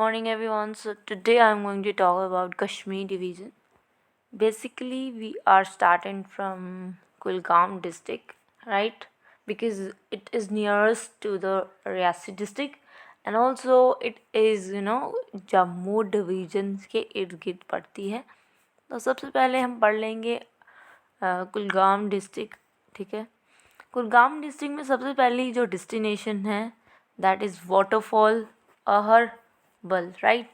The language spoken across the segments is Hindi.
morning everyone. So today I'm going to talk about Kashmir division. Basically we are starting from Kulgam district, right? Because it is nearest to the Riyasi district and also it is Jammu division के इर्द गिर्द पड़ती है. तो सबसे पहले हम पढ़ लेंगे कुलगाम डिस्ट्रिक्ट. ठीक है. कुलगाम डिस्ट्रिक्ट में सबसे पहली जो डेस्टिनेशन है that is waterfall Aharbal. Right.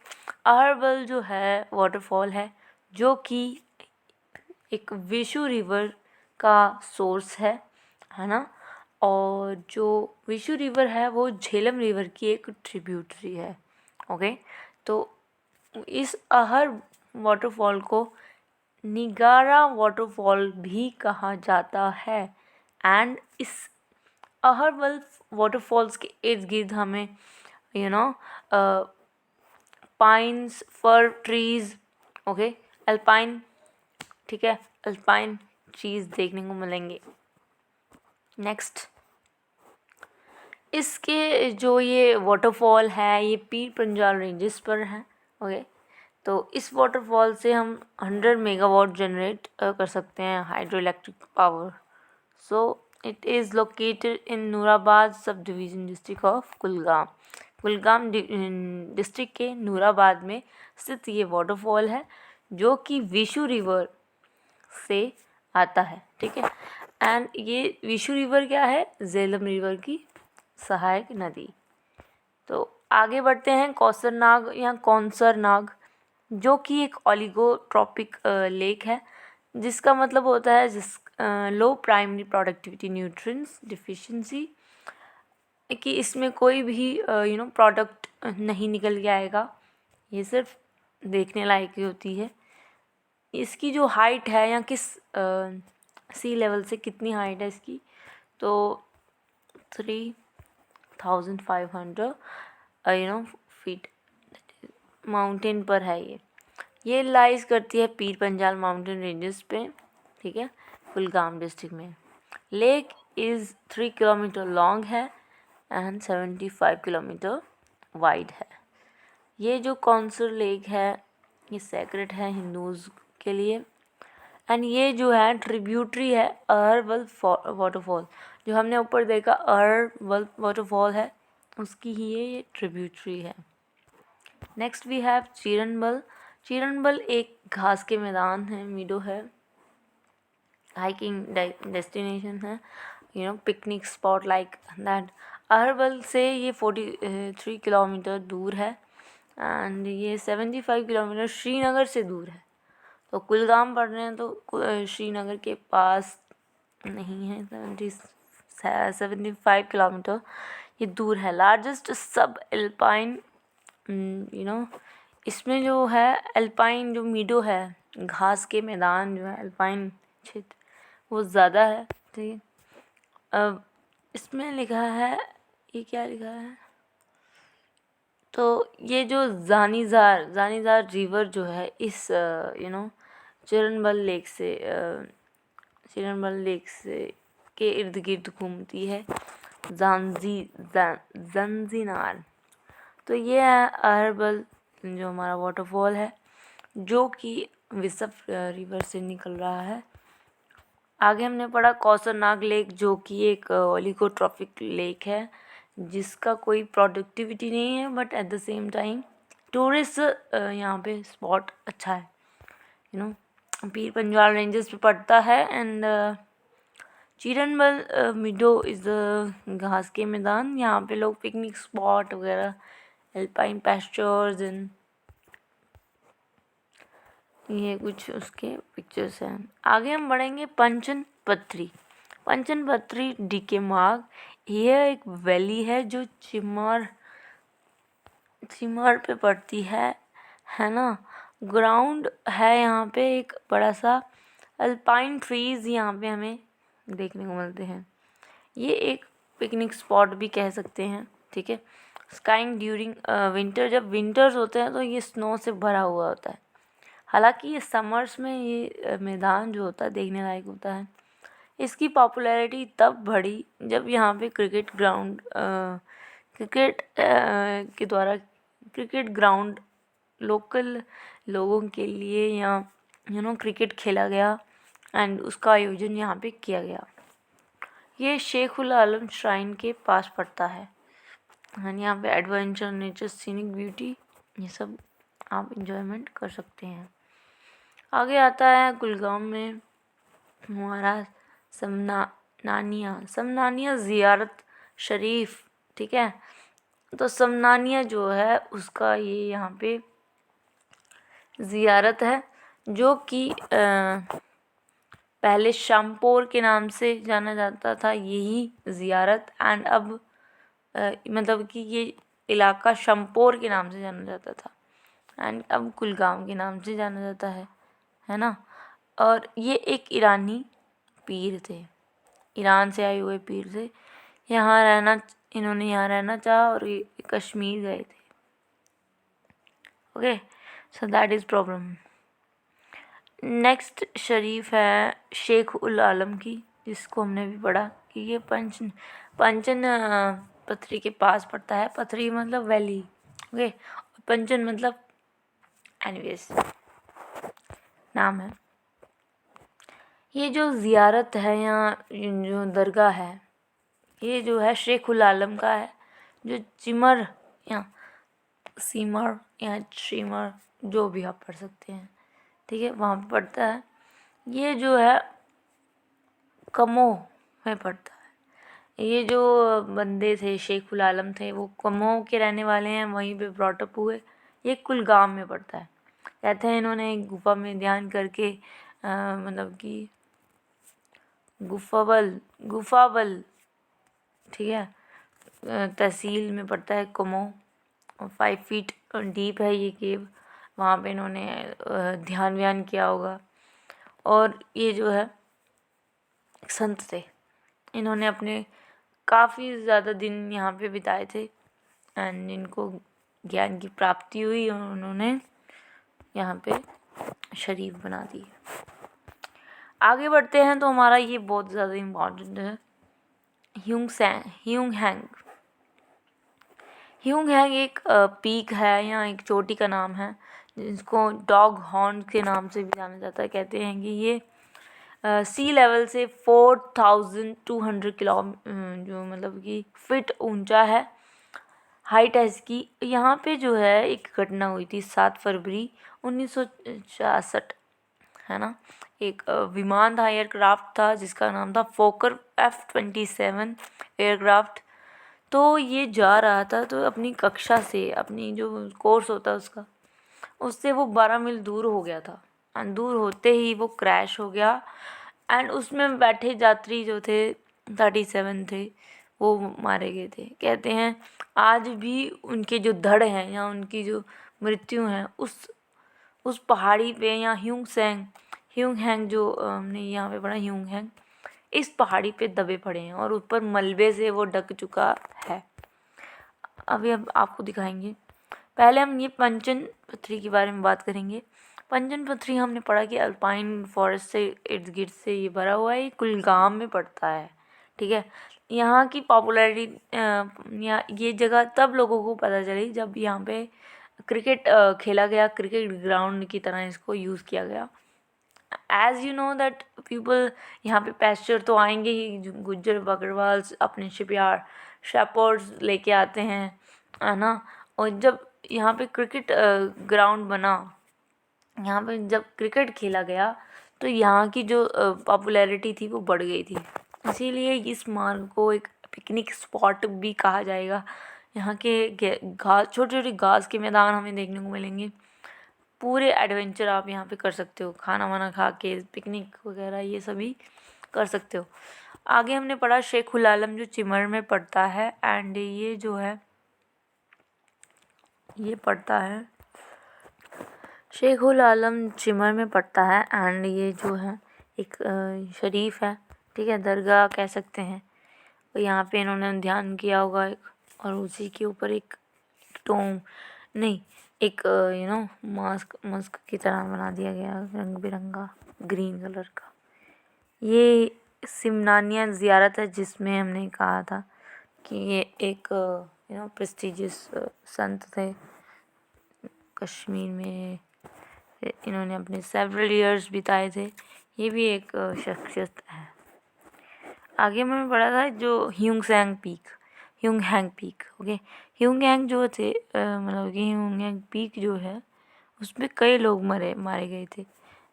Aharbal जो है वाटरफॉल है जो कि एक विशु रिवर का सोर्स है ना. और जो विशु रिवर है वो झेलम रिवर की एक ट्रिब्यूटरी है. ओके. तो इस अहर वाटरफॉल को निगारा वाटरफॉल भी कहा जाता है. एंड इस अहरबल वाटरफॉल्स के इर्द गिर्द हमें पाइन्स, फर ट्रीज, ओके, अल्पाइन, ठीक है, अल्पाइन ट्रीज देखने को मिलेंगे. नेक्स्ट, इसके जो ये वाटरफॉल है ये पीर पंजाल रेंजेस पर है. ओके. तो इस वाटरफॉल से हम 100 मेगावाट जनरेट कर सकते हैं hydroelectric power. So it is located in Nurabad subdivision district of Kulgam. Kulgam district के नूराबाद में स्थित ये वाटरफॉल है जो कि विशु रिवर से आता है. ठीक है. एंड ये विशु रिवर क्या है? झेलम रिवर की सहायक नदी. तो आगे बढ़ते हैं. कौसरनाग या कौनसरनाग जो कि एक ओलिगोट्रॉपिक लेक है जिसका मतलब होता है लो प्राइमरी प्रोडक्टिविटी न्यूट्रिएंट्स डिफिशिएंसी, कि इसमें कोई भी प्रोडक्ट नहीं निकल के आएगा. ये सिर्फ देखने लायक ही होती है. इसकी जो हाइट है या किस सी लेवल से कितनी हाइट है इसकी, तो 3500 फीट माउंटेन पर है. ये लाइज करती है पीर पंजाल माउंटेन रेंजेस पे. ठीक है. कुलगाम डिस्ट्रिक्ट में लेक इज़ 3 किलोमीटर लॉन्ग है एंड 75 किलोमीटर वाइड है. ये जो कौनसर लेक है ये सेक्रेट है हिंदूज़ के लिए. एंड ये जो है ट्रिब्यूटरी है अहरबल वाटरफॉल. जो हमने ऊपर देखा अहरबल वाटरफॉल है उसकी ही ये ट्रिब्यूटरी है. Next we have Chiranbal. Chiranbal एक घास के मैदान है, मीडो है, हाइकिंग डेस्टिनेशन है, picnic spot like that. Aharbal से ये 43 किलोमीटर दूर है एंड ये 75 किलोमीटर श्रीनगर से दूर है. तो कुलगाम पढ़ रहे हैं तो श्रीनगर के पास नहीं है. 75 किलोमीटर ये दूर है. लार्जेस्ट सब एल्पाइन इसमें जो है एल्पाइन जो मीडो है घास के मैदान जो है एल्पाइन क्षेत्र वो ज़्यादा है. ठीक है. अब इसमें लिखा है, ये क्या लिखा है, तो ये जो जानीज़ार रिवर जो है इस चिरनबल लेक से के इर्द गिर्द घूमती है. जंजीनार. तो ये है अहरबल जो हमारा वाटरफॉल है जो कि विसफ रिवर से निकल रहा है. आगे हमने पढ़ा कौसरनाग लेक जो कि एक ओलिगोट्रॉपिक लेक है जिसका कोई प्रोडक्टिविटी नहीं है but at the same time tourist यहाँ पे स्पॉट अच्छा है. पीर पंजाल रेंजेस पे पड़ता है. एंड चीरनबल मिडो इज़ घास के मैदान. यहाँ पे लोग पिकनिक स्पॉट वगैरह, एल्पाइन पैस्चर्स एंड ये कुछ उसके पिक्चर्स हैं. आगे हम बढ़ेंगे पंचन पत्री डीके मार्ग. यह एक वैली है जो चिमार पे पड़ती है ना. ग्राउंड है यहाँ पे एक बड़ा सा. अल्पाइन ट्रीज़ यहाँ पे हमें देखने को मिलते हैं. ये एक पिकनिक स्पॉट भी कह सकते हैं. ठीक है. Skiing during winter. जब विंटर्स होते हैं तो ये स्नो से भरा हुआ होता है. हालांकि ये समर्स में ये मैदान जो होता है देखने लायक होता है. इसकी पॉपुलैरिटी तब बढ़ी जब यहाँ पे क्रिकेट के द्वारा क्रिकेट ग्राउंड लोकल लोगों के लिए यहाँ क्रिकेट खेला गया एंड उसका आयोजन यहाँ पे किया गया। ये शेख उल आलम श्राइन के पास पड़ता है एंड यहाँ पे एडवेंचर, नेचर, सीनिक ब्यूटी ये सब आप इंजॉयमेंट कर सकते हैं। आगे आता है कुलगाम में हमारा समनानिया ज़ियारत शरीफ, ठीक है। तो समनानिया जो है उसका ये यहाँ पे ज़ियारत है जो कि पहले शामपोर के नाम से जाना जाता था, यही ज़ियारत एंड अब मतलब कि ये इलाका शामपोर के नाम से जाना जाता था एंड अब कुलगाम के नाम से जाना जाता है ना। और ये एक ईरानी पीर थे, ईरान से आए हुए पीर थे। इन्होंने यहाँ रहना चाहा और ये कश्मीर गए थे। Okay, so that is problem. Next Sharif है शेख उल आलम की, जिसको हमने भी पढ़ा कि ये पंचन पथरी के पास पड़ता है। पथरी मतलब वैली, ओके, पंचन मतलब एनीवेज नाम है। ये जो ज़ियारत है यहाँ जो दरगाह है ये जो है शेख उल आलम का है, जो चिमर या सीमर या श्रीमर जो भी आप पढ़ सकते हैं, ठीक है, वहाँ पे पड़ता है। ये जो है कमोह में पड़ता है। ये जो बंदे थे शेख उल आलम थे वो कमोह के रहने वाले हैं, वहीं पे ब्रॉटअप हुए। ये कुलगाम में पड़ता है। कहते हैं इन्होंने एक गुफा में ध्यान करके मतलब कि गुफाबल, ठीक है, तहसील में पड़ता है कमोह। 5 फीट डीप है ये केव। वहाँ पे इन्होंने ध्यान व्यान किया होगा। और ये जो है संत थे, इन्होंने अपने काफ़ी ज़्यादा दिन यहाँ पे बिताए थे एंड इनको ज्ञान की प्राप्ति हुई और उन्होंने यहाँ पे शरीफ बना दी। आगे बढ़ते हैं तो हमारा ये बहुत ज़्यादा इम्पॉर्टेंट है, ह्यूंग हैंग एक पीक है या एक चोटी का नाम है जिसको डॉग हॉर्न के नाम से भी जाना जाता है। कहते हैं कि ये सी लेवल से 4200 जो मतलब कि फीट ऊंचा है, हाइट है इसकी। यहाँ पे जो है एक घटना हुई थी 7 फरवरी 1966, है ना। एक विमान था, एयरक्राफ्ट था जिसका नाम था फोकर F-27 एयरक्राफ्ट। तो ये जा रहा था तो अपनी कक्षा से, अपनी जो कोर्स होता है उससे वो 12 मील दूर हो गया था एंड दूर होते ही वो क्रैश हो गया एंड उसमें बैठे यात्री जो थे 37 थे वो मारे गए थे। कहते हैं आज भी उनके जो धड़ हैं या उनकी जो मृत्यु हैं उस पहाड़ी पे या ह्यूंग हैंग जो हमने यहाँ पे पढ़ा, ह्यूंग हैंग इस पहाड़ी पे दबे पड़े हैं और ऊपर मलबे से वो ढक चुका है। अभी अब आपको दिखाएंगे। पहले हम ये पंचन पथरी के बारे में बात करेंगे। पंचन पथरी हमने पढ़ा कि अल्पाइन फॉरेस्ट से इर्द गिर्द से ये भरा हुआ है, ये कुलगाम में पड़ता है, ठीक है। यहाँ की पॉपुलैरिटी या ये जगह तब लोगों को पता चली जब यहाँ पे क्रिकेट खेला गया, क्रिकेट ग्राउंड की तरह इसको यूज़ किया गया। As you know that people यहाँ पे पैस्चर तो आएंगे ही, गुज्जर बकरवाल्स अपने शिपयार्ड शेपर्ड्स लेके आते हैं, है ना। और जब यहाँ पे क्रिकेट ग्राउंड बना, यहाँ पे जब क्रिकेट खेला गया तो यहाँ की जो पॉपुलैरिटी थी वो बढ़ गई थी। इसीलिए इस मार्ग को एक पिकनिक स्पॉट भी कहा जाएगा। यहाँ के घास, छोटे छोटे घास के मैदान हमें देखने को मिलेंगे। पूरे एडवेंचर आप यहाँ पे कर सकते हो, खाना वाना खा के पिकनिक वगैरह ये सभी कर सकते हो। आगे हमने पढ़ा शेख उल आलम जो चिमर में पड़ता है एंड ये जो है ये पड़ता है शेख उल आलम चिमर में पड़ता है एंड ये जो है एक शरीफ है, ठीक है, दरगाह कह सकते हैं। और यहाँ पे इन्होंने ध्यान किया होगा और उसी के ऊपर एक टोम नहीं एक मस्क की तरह बना दिया गया रंग बिरंगा ग्रीन कलर का। ये सिमनानिया ज़ियारत है जिसमें हमने कहा था कि ये एक प्रेस्टिजियस संत थे कश्मीर में इन्होंने अपने सेवरल ईयर्स बिताए थे। ये भी एक शख्सियत है। आगे मैंने पढ़ा था जो ह्यूंगसैंग पीक। ओके, ह्यूंगसैंग जो थे मतलब कि ह्यूंगसैंग पीक जो है उसमें कई लोग मारे गए थे।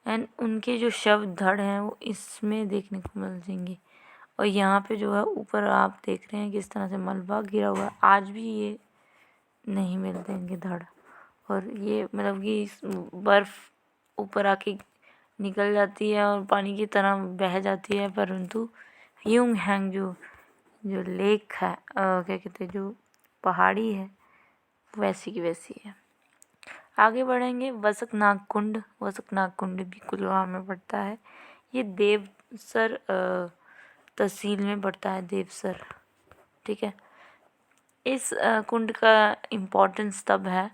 एंड उनके जो शव धड़ हैं वो इसमें देखने को मिल जाएंगे। और यहाँ पे जो है ऊपर आप देख रहे हैं किस तरह से मलबा गिरा हुआ है। आज भी ये नहीं मिलते इनके धड़। और ये मतलब कि बर्फ़ ऊपर आके निकल जाती है और पानी की तरह बह जाती है, परंतु ह्यूंगसैंग जो लेक है क्या कहते हैं, जो पहाड़ी है वैसी की वैसी है। आगे बढ़ेंगे। वसकनाग कुंड भी कुलगाम में पड़ता है। ये देवसर तहसील में पड़ता है, देवसर। ठीक है। इस कुंड का इम्पोर्टेंस तब है,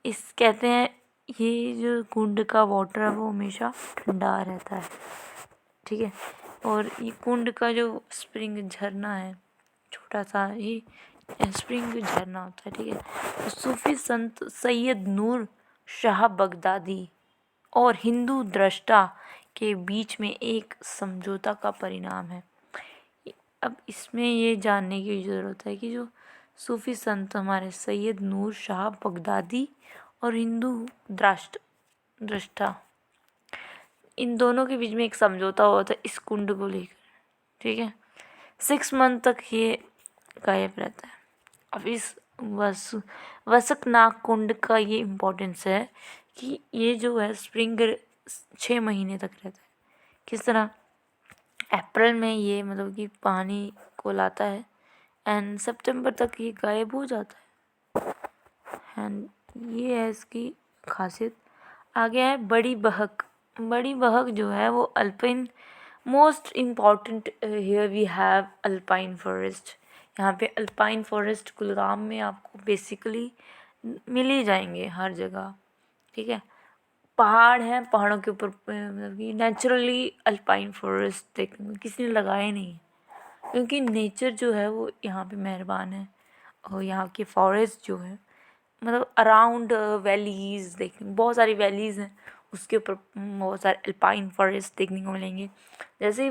इस कहते हैं ये जो कुंड का वाटर है वो हमेशा ठंडा रहता है। ठीक है। और ये कुंड का जो स्प्रिंग झरना है, छोटा सा ही स्प्रिंग झरना होता है। ठीक है। तो सूफी संत सैयद नूर शाह बगदादी और हिंदू दृष्टा के बीच में एक समझौता का परिणाम है। अब इसमें ये जानने की ज़रूरत है कि जो सूफी संत हमारे सैयद नूर शाह बगदादी और हिंदू दृष्टा, इन दोनों के बीच में एक समझौता हुआ था इस कुंड को लेकर। ठीक है। 6 मंथ तक ये गायब रहता है। अब इस वसकनाग कुंड का ये इम्पोर्टेंस है कि ये जो है स्प्रिंग 6 महीने तक रहता है। किस तरह? अप्रैल में ये मतलब कि पानी को लाता है एंड सितंबर तक ये गायब हो जाता है। एंड ये है इसकी खासियत। आगे है बड़ी बहक जो है वो alpine most important. Here we have alpine forest. यहाँ पे अल्पाइन फॉरेस्ट कुलगाम में आपको बेसिकली मिल ही जाएंगे हर जगह। ठीक है। पहाड़ हैं, पहाड़ों के ऊपर मतलब कि नेचुरली अल्पाइन फॉरेस्ट देखने को किसी ने लगाए नहीं है, क्योंकि नेचर जो है वो यहाँ पे मेहरबान है। और यहाँ के फॉरेस्ट जो है मतलब अराउंड वैलीज़ देखने, बहुत सारी वैलीज़ हैं, उसके ऊपर बहुत सारे अल्पाइन फॉरेस्ट देखने को मिलेंगे। जैसे ही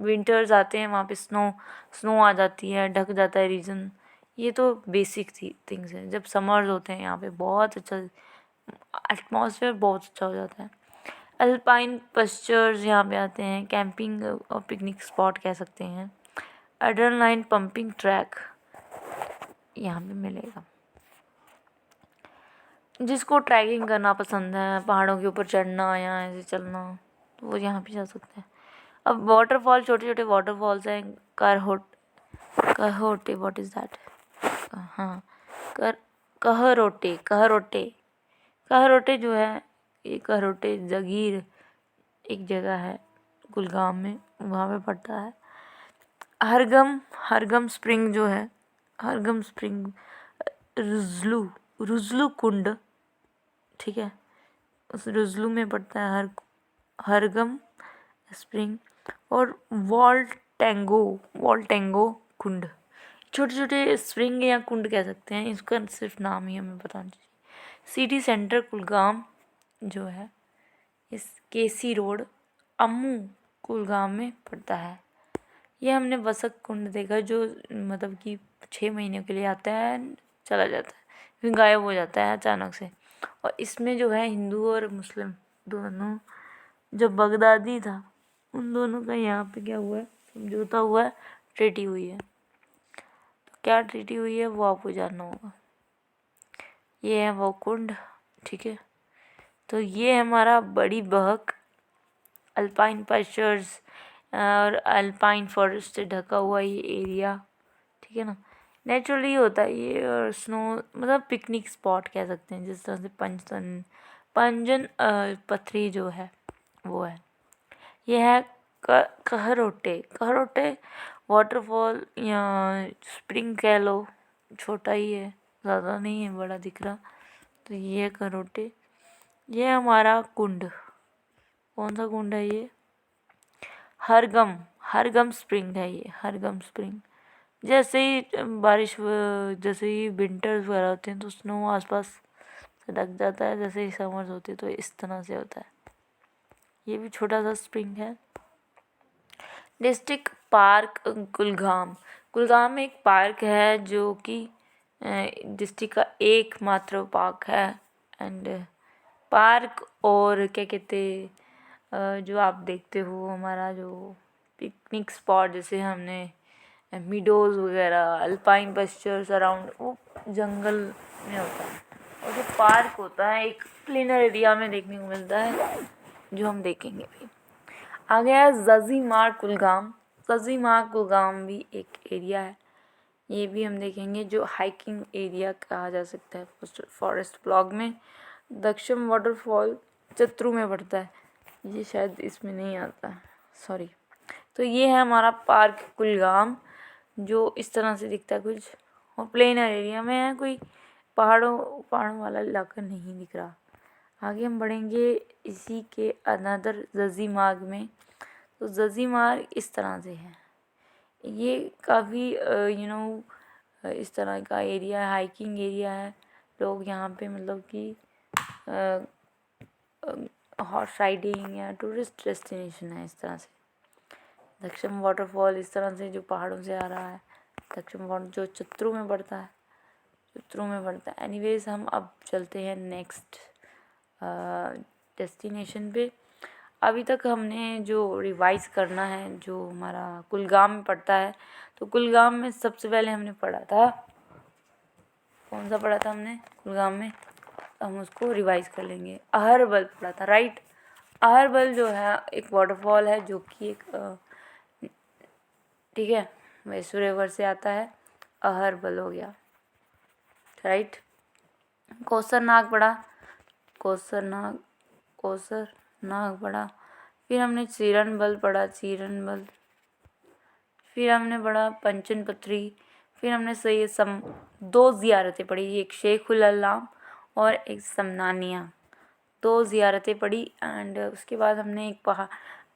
विंटर्स आते हैं वहाँ पे स्नो आ जाती है, ढक जाता है रीजन। ये तो बेसिक थिंग्स हैं। जब समर्स होते हैं यहाँ पे बहुत अच्छा एटमॉस्फेयर बहुत अच्छा हो जाता है। अल्पाइन पस्चर्स यहाँ पे आते हैं, कैंपिंग और पिकनिक स्पॉट कह सकते हैं। एड्रेनालाइन पंपिंग ट्रैक यहाँ पे मिलेगा। जिसको ट्रैकिंग करना पसंद है, पहाड़ों के ऊपर चढ़ना या ऐसे चलना, तो वो यहाँ पे जा सकते हैं। अब वाटरफॉल, छोटे छोटे वाटरफॉल्स हैं। कहरोटे व्हाट इज़ दैट? हाँ, कहरोटे जो है, ये कहरोटे जगीर एक जगह है कुलगाम में, वहाँ पे पड़ता है। हरगम स्प्रिंग जो है, हरगम स्प्रिंग, रुजलू कुंड। ठीक है। उस रुजलू में पड़ता है हरगम स्प्रिंग और वॉल्टेंगो कुंड। छोटे छोटे स्प्रिंग या कुंड कह सकते हैं, इसका सिर्फ नाम ही हमें पता नहीं चाहिए। सिटी सेंटर कुलगाम जो है, इस केसी रोड अम्मू कुलगाम में पड़ता है। ये हमने वसक कुंड देखा जो मतलब कि 6 महीने के लिए आता है, चला जाता है, फिर गायब हो जाता है अचानक से। और इसमें जो है हिंदू और मुस्लिम दोनों, जो बगदादी था उन दोनों का यहाँ पे क्या हुआ है, समझौता हुआ है, ट्रीटी हुई है। तो क्या ट्रीटी हुई है वो आपको जानना होगा। ये है वो कुंड। ठीक है। तो ये हमारा बड़ी बहक अल्पाइन पस्चर्स और अल्पाइन फॉरेस्ट से ढका हुआ ये एरिया। ठीक है ना। नेचुरली होता है ये, और स्नो मतलब पिकनिक स्पॉट कह सकते हैं, जिस तरह से पंजन पथरी जो है वो है। ये है कहरोटे वाटरफॉल या स्प्रिंग कह लो, छोटा ही है, ज़्यादा नहीं है, बड़ा दिख रहा। तो ये कहरोटे, ये हमारा कुंड, कौन सा कुंड है ये? हरगम स्प्रिंग है ये, हरगम स्प्रिंग। जैसे ही विंटर्स वगैरह होते हैं तो स्नो आसपास ढक जाता है। जैसे ही समर्स होती है तो इस तरह से होता है। ये भी छोटा सा स्प्रिंग है। District park Kulgam. कुलगाम में एक पार्क है जो कि डिस्ट्रिक्ट का एकमात्र पार्क है। एंड पार्क और क्या कहते जो आप देखते हो हमारा जो पिकनिक स्पॉट, जैसे हमने मिडोज वगैरह, अल्पाइन पस्चर्स अराउंड, वो जंगल में होता है। और जो पार्क होता है एक प्लेनर एरिया में देखने को मिलता है, जो हम देखेंगे भी। आ गया ज़ज़ीमार्ग कुलगाम। ज़ज़ीमार्ग कुलगाम भी एक एरिया है, ये भी हम देखेंगे, जो हाइकिंग एरिया कहा जा सकता है फॉरेस्ट ब्लॉक में। दक्षम वाटरफॉल चत्रू में पड़ता है, ये शायद इसमें नहीं आता है, सॉरी। तो ये है हमारा पार्क कुलगाम, जो इस तरह से दिखता है कुछ, और प्लेनर एरिया में है, कोई पहाड़ों वाला इलाका नहीं दिख रहा। आगे हम बढ़ेंगे इसी के अनदर ज़ज़ीमार्ग में। तो ज़ज़ीमार्ग इस तरह से है, ये काफ़ी इस तरह का एरिया है, हाइकिंग एरिया है। लोग यहाँ पे मतलब कि हॉर्स राइडिंग या टूरिस्ट डेस्टिनेशन है इस तरह से। दक्षम वाटरफॉल इस तरह से जो पहाड़ों से आ रहा है। दक्षम वाटर जो चत्रू में पड़ता है, एनीवेज हम अब चलते हैं नेक्स्ट डेस्टिनेशन पे। अभी तक हमने जो रिवाइज करना है, जो हमारा कुलगाम में पड़ता है, तो कुलगाम में सबसे पहले हमने पढ़ा था, कौन सा पढ़ा था हमने कुलगाम में, हम उसको रिवाइज कर लेंगे। अहरबल पढ़ा था, राइट। अहरबल जो है एक वाटरफॉल है, जो कि एक ठीक है मैसूर रिवर से आता है। अहरबल हो गया, राइट। कौसरनाग पढ़ा, कौसरनाग पढ़ा। फिर हमने चीरनबल पढ़ा, फिर हमने पढ़ा पंचन पत्री। फिर हमने दो ज़ियारतें पढ़ी, एक शेखुल अल्लाम और एक समनानिया, 2 ज़ियारतें पढ़ी। एंड उसके बाद हमने एक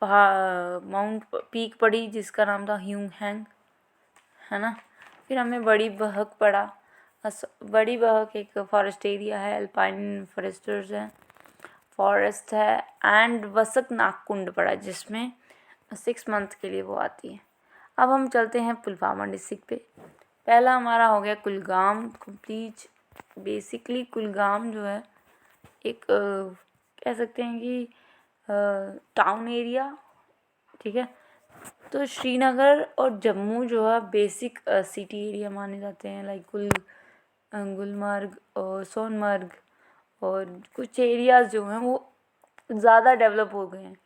माउंट पीक पढ़ी जिसका नाम था ह्यूंग हैंग, है ना। फिर हमने बड़ी बहक पढ़ा। बड़ी बहक एक फॉरेस्ट एरिया है, अल्पाइन फॉरेस्ट है। एंड वसक नागकुंड पड़ा, जिसमें 6 मंथ के लिए वो आती है। अब हम चलते हैं पुलवामा डिस्ट्रिक्ट पे। पहला हमारा हो गया कुलगाम कंप्लीट। बेसिकली कुलगाम जो है एक कह सकते हैं कि टाउन एरिया, ठीक है। तो श्रीनगर और जम्मू जो है बेसिक सिटी एरिया माने जाते हैं, लाइक गुलमर्ग और सोनमर्ग, और कुछ एरियाज़ जो हैं वो ज़्यादा डेवलप हो गए हैं।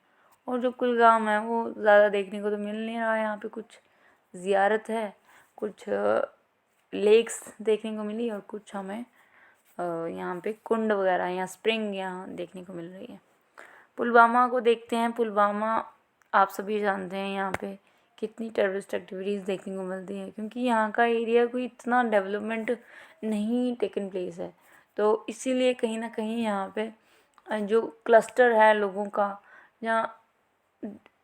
और जो कुलगाम है वो ज़्यादा देखने को तो मिल नहीं रहा है। यहाँ पे कुछ ज़ियारत है, कुछ लेक्स देखने को मिली, और कुछ हमें यहाँ पे कुंड वगैरह या स्प्रिंग यहाँ देखने को मिल रही है। पुलवामा को देखते हैं। पुलवामा आप सभी जानते हैं यहाँ पे कितनी टेररिस्ट एक्टिविटीज़ देखने को मिलती हैं, क्योंकि यहाँ का एरिया कोई इतना डेवलपमेंट नहीं टेकन प्लेस है। तो इसीलिए कहीं ना कहीं यहाँ पे जो क्लस्टर है लोगों का, जहाँ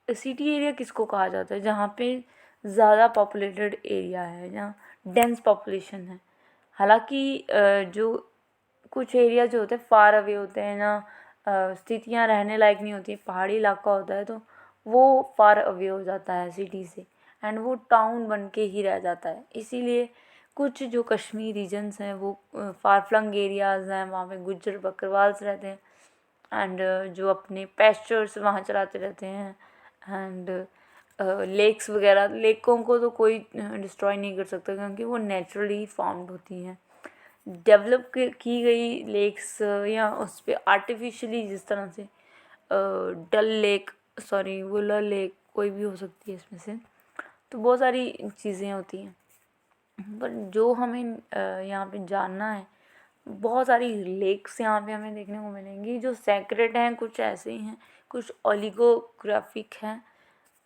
सिटी एरिया किसको कहा जाता है, जहाँ पे ज़्यादा पॉपुलेटेड एरिया है, जहाँ डेंस पॉपुलेशन है। हालांकि जो कुछ एरिया जो होते हैं फार अवे होते हैं, जहाँ स्थितियाँ रहने लायक नहीं होती, पहाड़ी इलाका होता है, तो वो फार अवे हो जाता है सिटी से, एंड वो टाउन बन के ही रह जाता है। इसीलिए कुछ जो कश्मीर रीजन्स हैं वो फार फ्लंग एरियाज़ हैं, वहाँ पे गुज्जर बकरवाल्स रहते हैं, एंड जो अपने पेस्चर्स वहाँ चलाते रहते हैं। एंड लेक्स वगैरह, लेकों को तो कोई डिस्ट्रॉय नहीं कर सकता, क्योंकि वो नेचुरली फॉर्म्ड होती हैं। डेवलप की गई लेक्स या उस पर आर्टिफिशियली, जिस तरह से डल लेक, सॉरी वुलर लेक, कोई भी हो सकती है इसमें से, तो बहुत सारी चीज़ें होती हैं। पर जो हमें यहाँ पे जानना है, बहुत सारी लेक्स यहाँ पे हमें देखने को मिलेंगी जो सेक्रेट हैं, कुछ ऐसे ही हैं, कुछ ओलिगोग्राफिक हैं,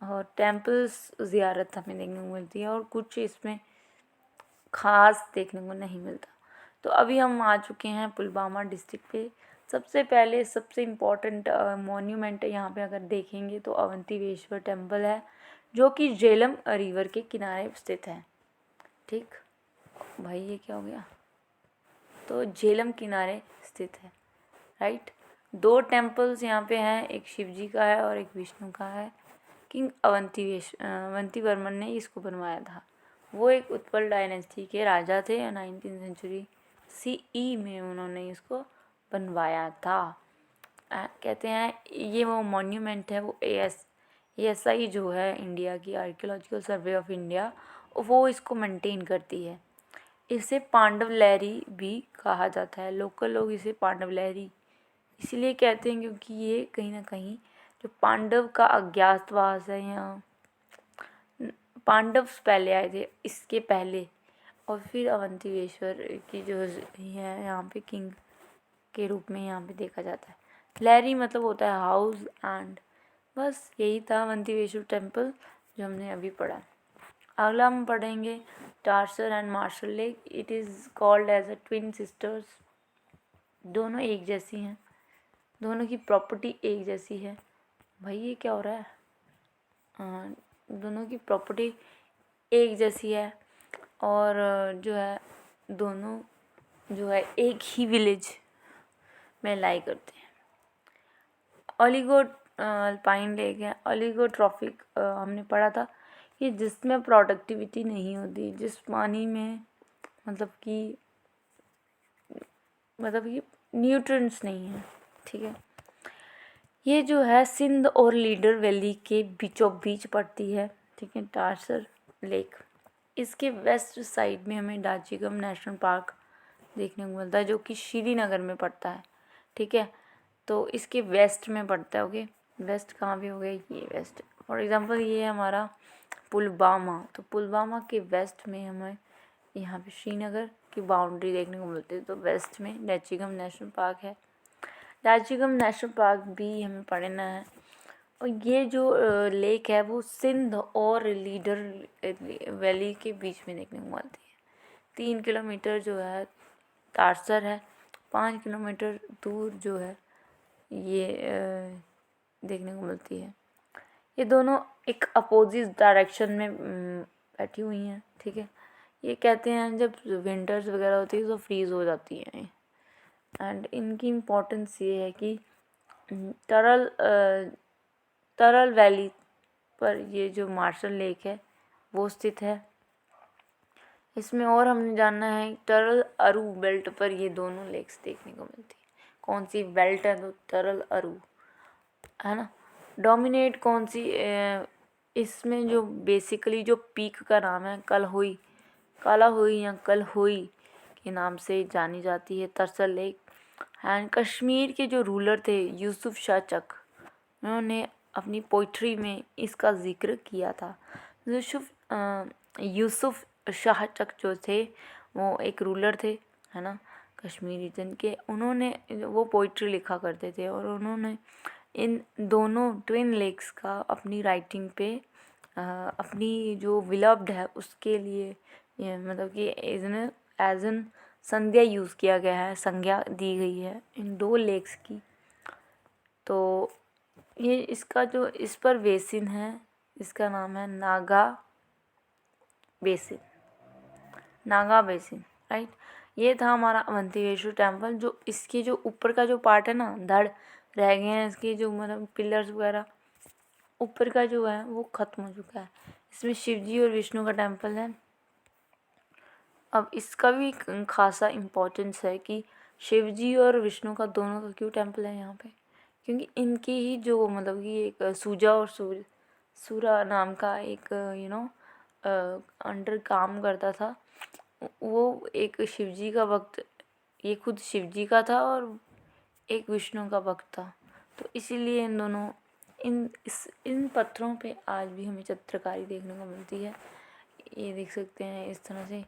और टेम्पल्स ज़ियारत हमें देखने को मिलती है, और कुछ इसमें ख़ास देखने को नहीं मिलता। तो अभी हम आ चुके हैं पुलवामा डिस्ट्रिक्ट पे। सबसे पहले सबसे इम्पोर्टेंट मोन्यूमेंट यहाँ पे अगर देखेंगे तो अवंतीवेश्वर टेम्पल है, जो कि झेलम रिवर के किनारे स्थित है। ठीक भाई, ये क्या हो गया, तो झेलम किनारे स्थित है, राइट। 2 टेम्पल्स यहाँ पे हैं, एक शिव जी का है और एक विष्णु का है। किंग अवंतीवर्मन ने इसको बनवाया था। वो एक उत्पल डायनेस्टी के राजा थे, 19th सेंचुरी CE में उन्होंने इसको बनवाया था। कहते हैं ये वो मॉन्यूमेंट है, वो ASI जो है इंडिया की आर्कियोलॉजिकल सर्वे ऑफ इंडिया, वो इसको मेंटेन करती है। इसे पांडव लहरी भी कहा जाता है। लोकल लोग इसे पांडव लहरी इसलिए कहते हैं क्योंकि ये कहीं ना कहीं जो पांडव का अज्ञातवास है, यहाँ पांडव पहले आए थे इसके पहले, और फिर अवंतीवेश्वर की जो है यहाँ पे किंग के रूप में यहाँ पे देखा जाता है। लहरी मतलब होता है हाउस एंड, बस यही था अवंतीवेश्वर टेम्पल जो हमने अभी पढ़ा। अगला हम पढ़ेंगे Tarsar and Marsar lake. It is called as a twin sisters. दोनों एक जैसी हैं, दोनों की प्रॉपर्टी एक जैसी है। भाई ये क्या हो रहा है? दोनों की प्रॉपर्टी एक जैसी है और जो है दोनों जो है एक ही विलेज में लाई करते हैं। ओलिगो अल्पाइन लेक है। ओलिगोट्रॉफिक हमने पढ़ा था कि जिसमें प्रोडक्टिविटी नहीं होती, जिस पानी में मतलब कि न्यूट्रिएंट्स नहीं है, ठीक है। ये जो है सिंध और लीडर वैली के बीचों बीच पड़ती है, ठीक है, टार्सर लेक। इसके वेस्ट साइड में हमें डाचीगम नेशनल पार्क देखने को मिलता है जो कि श्रीनगर में पड़ता है, ठीक है। तो इसके वेस्ट में पड़ता है, ओके। वेस्ट कहाँ पे हो गया? ये वेस्ट। फॉर एग्जांपल ये है हमारा पुलवामा, तो पुलवामा के वेस्ट में हमें यहाँ पे श्रीनगर की बाउंड्री देखने को मिलती है। तो वेस्ट में डाचीगम नेशनल पार्क है। डाचीगम नेशनल पार्क भी हमें पढ़ना है। और ये जो लेक है वो सिंध और लीडर वैली के बीच में देखने को मिलती है। 3 किलोमीटर जो है टार्सर है, 5 किलोमीटर दूर जो है ये देखने को मिलती है। ये दोनों एक अपोजिट डायरेक्शन में बैठी हुई हैं, ठीक है। ये कहते हैं जब विंटर्स वगैरह होती है तो फ्रीज़ हो जाती हैं। एंड इनकी इम्पोर्टेंस ये है कि तरल वैली पर ये जो मार्शल लेक है वो स्थित है। इसमें और हमने जानना है तरल अरू बेल्ट पर ये दोनों लेक्स देखने को मिलती है। कौन सी बेल्ट है? तो तरल अरू है ना। डोमिनेट कौन सी इसमें जो बेसिकली जो पीक का नाम है कालाहोई या कलहोई के नाम से जानी जाती है तरसल लेक। एंड कश्मीर के जो रूलर थे यूसुफ शाह चक, उन्होंने अपनी पोइट्री में इसका जिक्र किया था। यूसुफ शाह चक जो थे वो एक रूलर थे, है ना, कश्मीर रीजन के। उन्होंने वो पोइट्री लिखा करते थे और उन्होंने इन दोनों ट्विन लेक्स का अपनी राइटिंग पे अपनी जो विलव्ड है उसके लिए ये मतलब कि एज एन संज्ञा यूज़ किया गया है, संज्ञा दी गई है इन 2 लेक्स की। तो ये इसका जो इस पर बेसिन है इसका नाम है नागा बेसिन, राइट। ये था हमारा अवंतीवेश्वर टेम्पल। जो इसके जो ऊपर का जो पार्ट है ना, धड़ रह गए हैं इसके जो मतलब पिलर्स वगैरह, ऊपर का जो है वो ख़त्म हो चुका है। इसमें शिव जी और विष्णु का टेम्पल है। अब इसका भी खासा इम्पोर्टेंस है कि शिव जी और विष्णु का दोनों का क्यों टेम्पल है यहाँ पे, क्योंकि इनकी ही जो मतलब कि एक सूजा और सूरा नाम का एक अंडर काम करता था, वो एक शिवजी का भक्त, ये खुद शिवजी का था और एक विष्णु का भक्त था। तो इसीलिए इन दोनों इन पत्थरों पे आज भी हमें चित्रकारी देखने को मिलती है। ये देख सकते हैं इस तरह से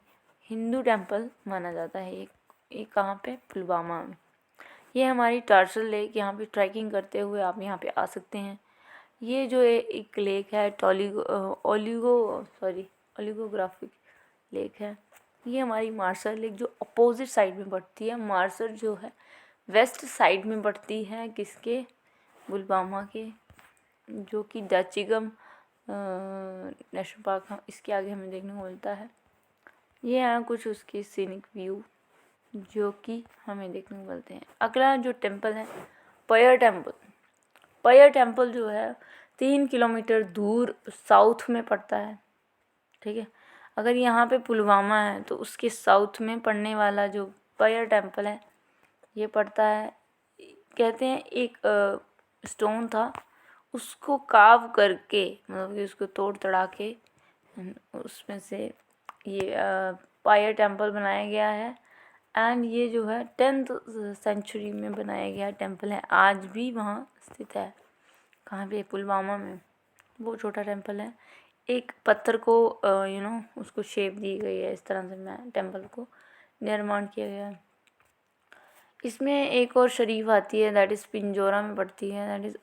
हिंदू टेम्पल माना जाता है। ये कहाँ पे? पुलवामा में। ये हमारी टार्सल लेक, यहाँ पे ट्रैकिंग करते हुए आप यहाँ पे आ सकते हैं। ये जो एक लेक है ओलिगोग्राफिक लेक है। ये हमारी मार्शल लेक जो अपोजिट साइड में पड़ती है। मार्शल जो है वेस्ट साइड में पड़ती है किसके? पुलवामा के, जो कि डाचीगम नेशनल पार्क इसके आगे हमें देखने को मिलता है। ये है कुछ उसकी सीनिक व्यू जो कि हमें देखने को मिलते हैं। अगला जो टेम्पल है पयर टेम्पल। पयर टेम्पल जो है 3 किलोमीटर दूर साउथ में पड़ता है, ठीक है। अगर यहाँ पे पुलवामा है तो उसके साउथ में पड़ने वाला जो पयर टेम्पल है ये पड़ता है। कहते हैं एक स्टोन था, उसको काव करके, मतलब कि उसको तोड़ तड़ा के उसमें से ये पायर टेम्पल बनाया गया है। एंड ये जो है 10th सेंचुरी में बनाया गया टेम्पल है, आज भी वहाँ स्थित है। कहाँ पे? पुलवामा में। वो छोटा टेम्पल है, एक पत्थर को उसको शेप दी गई है, इस तरह से मैं टेम्पल को निर्माण किया गया है। इसमें एक और शरीफ आती है, दैट इज़ पिंजोरा में पड़ती है, दैट इज़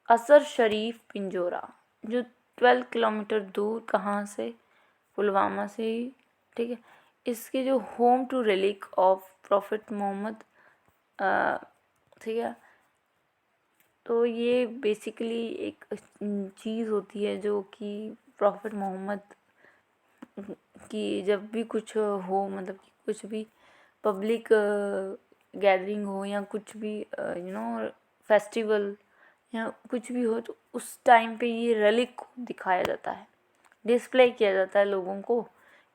असर शरीफ पिंजोरा, जो 12 किलोमीटर दूर, कहाँ से? पुलवामा से ही, ठीक है। इसके जो home to relic of prophet Mohammad, ठीक है। तो ये बेसिकली एक चीज़ होती है जो कि प्रॉफिट मोहम्मद की जब भी कुछ हो, मतलब कि कुछ भी पब्लिक गैदरिंग हो या कुछ भी फेस्टिवल या कुछ भी हो, तो उस टाइम पे ये रिलिक को दिखाया जाता है, डिस्प्ले किया जाता है लोगों को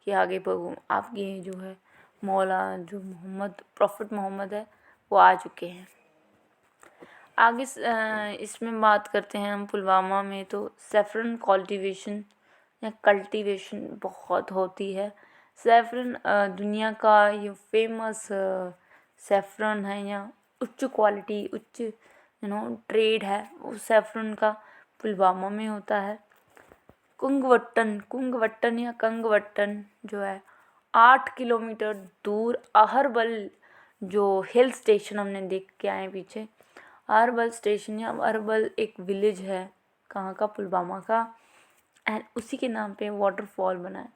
कि आगे आपके जो है मौला जो मोहम्मद प्रॉफिट मोहम्मद है वो आ चुके हैं। आगे इसमें बात करते हैं हम पुलवामा में, तो सेफ्रन कल्टीवेशन या कल्टीवेशन बहुत होती है। सेफ्रन दुनिया का ये फेमस सेफ्रन है, या उच्च क्वालिटी, उच्च ट्रेड है, उस सेफ्रन का पुलवामा में होता है। कुंगवट्टन या कंगवट्टन जो है 8 किलोमीटर दूर अहरबल, जो हिल स्टेशन हमने देख के आए पीछे, अहरबल स्टेशन या अहरबल एक विलेज है, कहाँ का? पुलवामा का। एंड उसी के नाम पे वाटरफॉल बना है।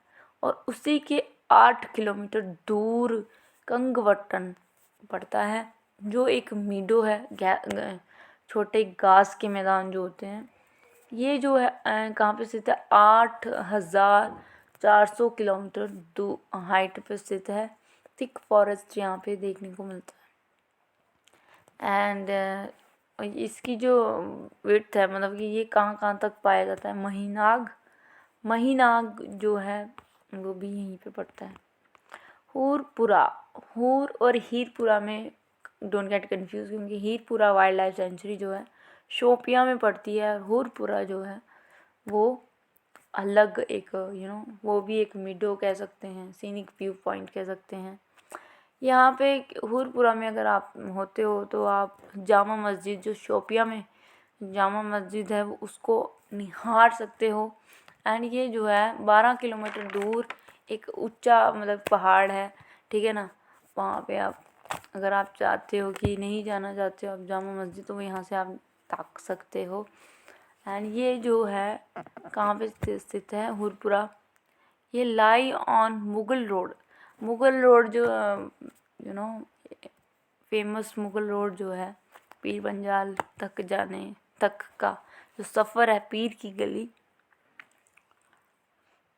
और उसी के 8 किलोमीटर दूर कंगवट्टन पड़ता है, जो एक मीडो है, छोटे घास के मैदान जो होते हैं। ये जो है कहाँ पे स्थित है? 8,400 किलोमीटर हाइट पे स्थित है। थिक फॉरेस्ट यहाँ पे देखने को मिलता है। एंड इसकी जो विड्थ है, मतलब कि ये कहाँ कहाँ तक पाया जाता है? महीनाग जो है वो भी यहीं पे पड़ता है। हूर और हीरपुरा में डोंट गेट कंफ्यूज, क्योंकि हीरपुरा वाइल्ड लाइफ सेंचुरी जो है शोपियां में पड़ती है, और हूरपुरा जो है वो अलग एक वो भी एक मिडो कह सकते हैं, सीनिक व्यू पॉइंट कह सकते हैं। यहाँ पे हूरपुरा में अगर आप होते हो तो आप जामा मस्जिद, जो शोपिया में जामा मस्जिद है, वो उसको निहार सकते हो। एंड ये जो है 12 किलोमीटर दूर एक ऊंचा मतलब पहाड़ है, ठीक है ना। वहाँ पे आप अगर आप चाहते हो कि नहीं जाना चाहते हो आप जामा मस्जिद, तो यहाँ से आप ताक सकते हो। एंड ये जो है कहाँ पे स्थित है? हूरपुरा। ये लाई ऑन मुगल रोड जो फेमस मुगल रोड जो है पीर पंजाल तक जाने तक का जो सफ़र है, पीर की गली,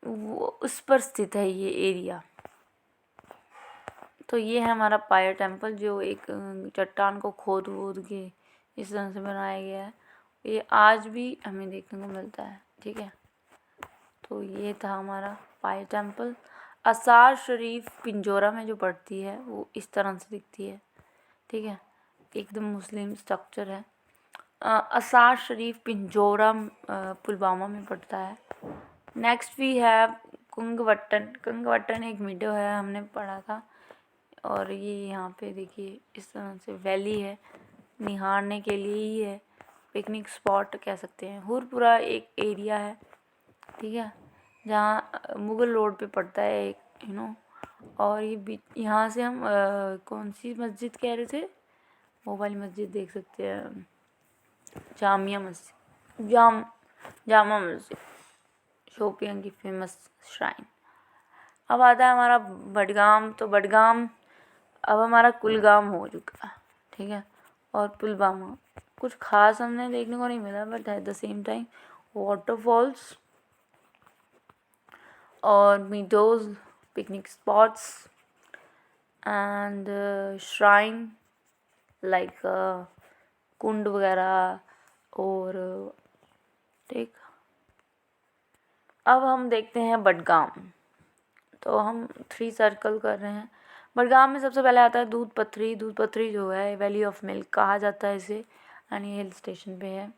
वो उस पर स्थित है ये एरिया। तो ये है हमारा पायर टेम्पल, जो एक चट्टान को खोद वोद के इस तरह से बनाया गया है। ये आज भी हमें देखने को मिलता है, ठीक है। तो ये था हमारा पायर टेम्पल। असार शरीफ पिंजोरा में जो पड़ती है वो इस तरह से दिखती है, ठीक है। एकदम मुस्लिम स्ट्रक्चर है। असार शरीफ पिंजोरा पुलवामा में पड़ता है। नेक्स्ट वी है कुंगवट्टन एक मीडो है, हमने पढ़ा था। और ये यहाँ पे देखिए इस तरह से वैली है, निहारने के लिए ही है, पिकनिक स्पॉट कह सकते हैं। हूरपुरा एक एरिया है, ठीक है, जहाँ मुगल रोड पे पड़ता है एक और ये यहाँ से हम कौन सी मस्जिद कह रहे थे? वो वाली मस्जिद देख सकते हैं, जामा मस्जिद, शोपियां की फेमस श्राइन। अब आता है हमारा बडगाम। तो बडगाम अब हमारा कुलगाम हो चुका है, ठीक है। और पुलवामा कुछ खास हमने देखने को नहीं मिला, but at the same time waterfalls और meadows, picnic spots, and shrine like कुंड वगैरह। और ठीक, अब हम देखते हैं बडगाम। तो हम 3 सर्कल कर रहे हैं। बडगाम में सबसे पहले आता है दूध पथरी। दूध पथरी जो है वैली ऑफ मिल्क कहा जाता है इसे, यानी हिल स्टेशन पे है।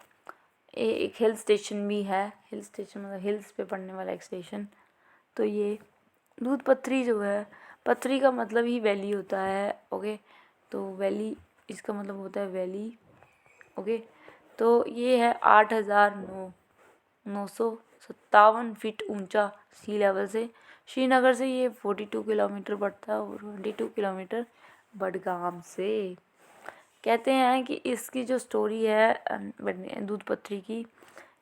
एक हिल स्टेशन भी है। हिल स्टेशन मतलब हिल्स पे पड़ने वाला एक स्टेशन। तो ये दूध पथरी जो है, पथरी का मतलब ही वैली होता है। ओके, तो वैली इसका मतलब होता है वैली। ओके, तो ये है 8,957 फीट ऊंचा सी लेवल से। श्रीनगर से ये 42 किलोमीटर पड़ता है और 22 किलोमीटर बडगाम से। कहते हैं कि इसकी जो स्टोरी है दूध पथरी की,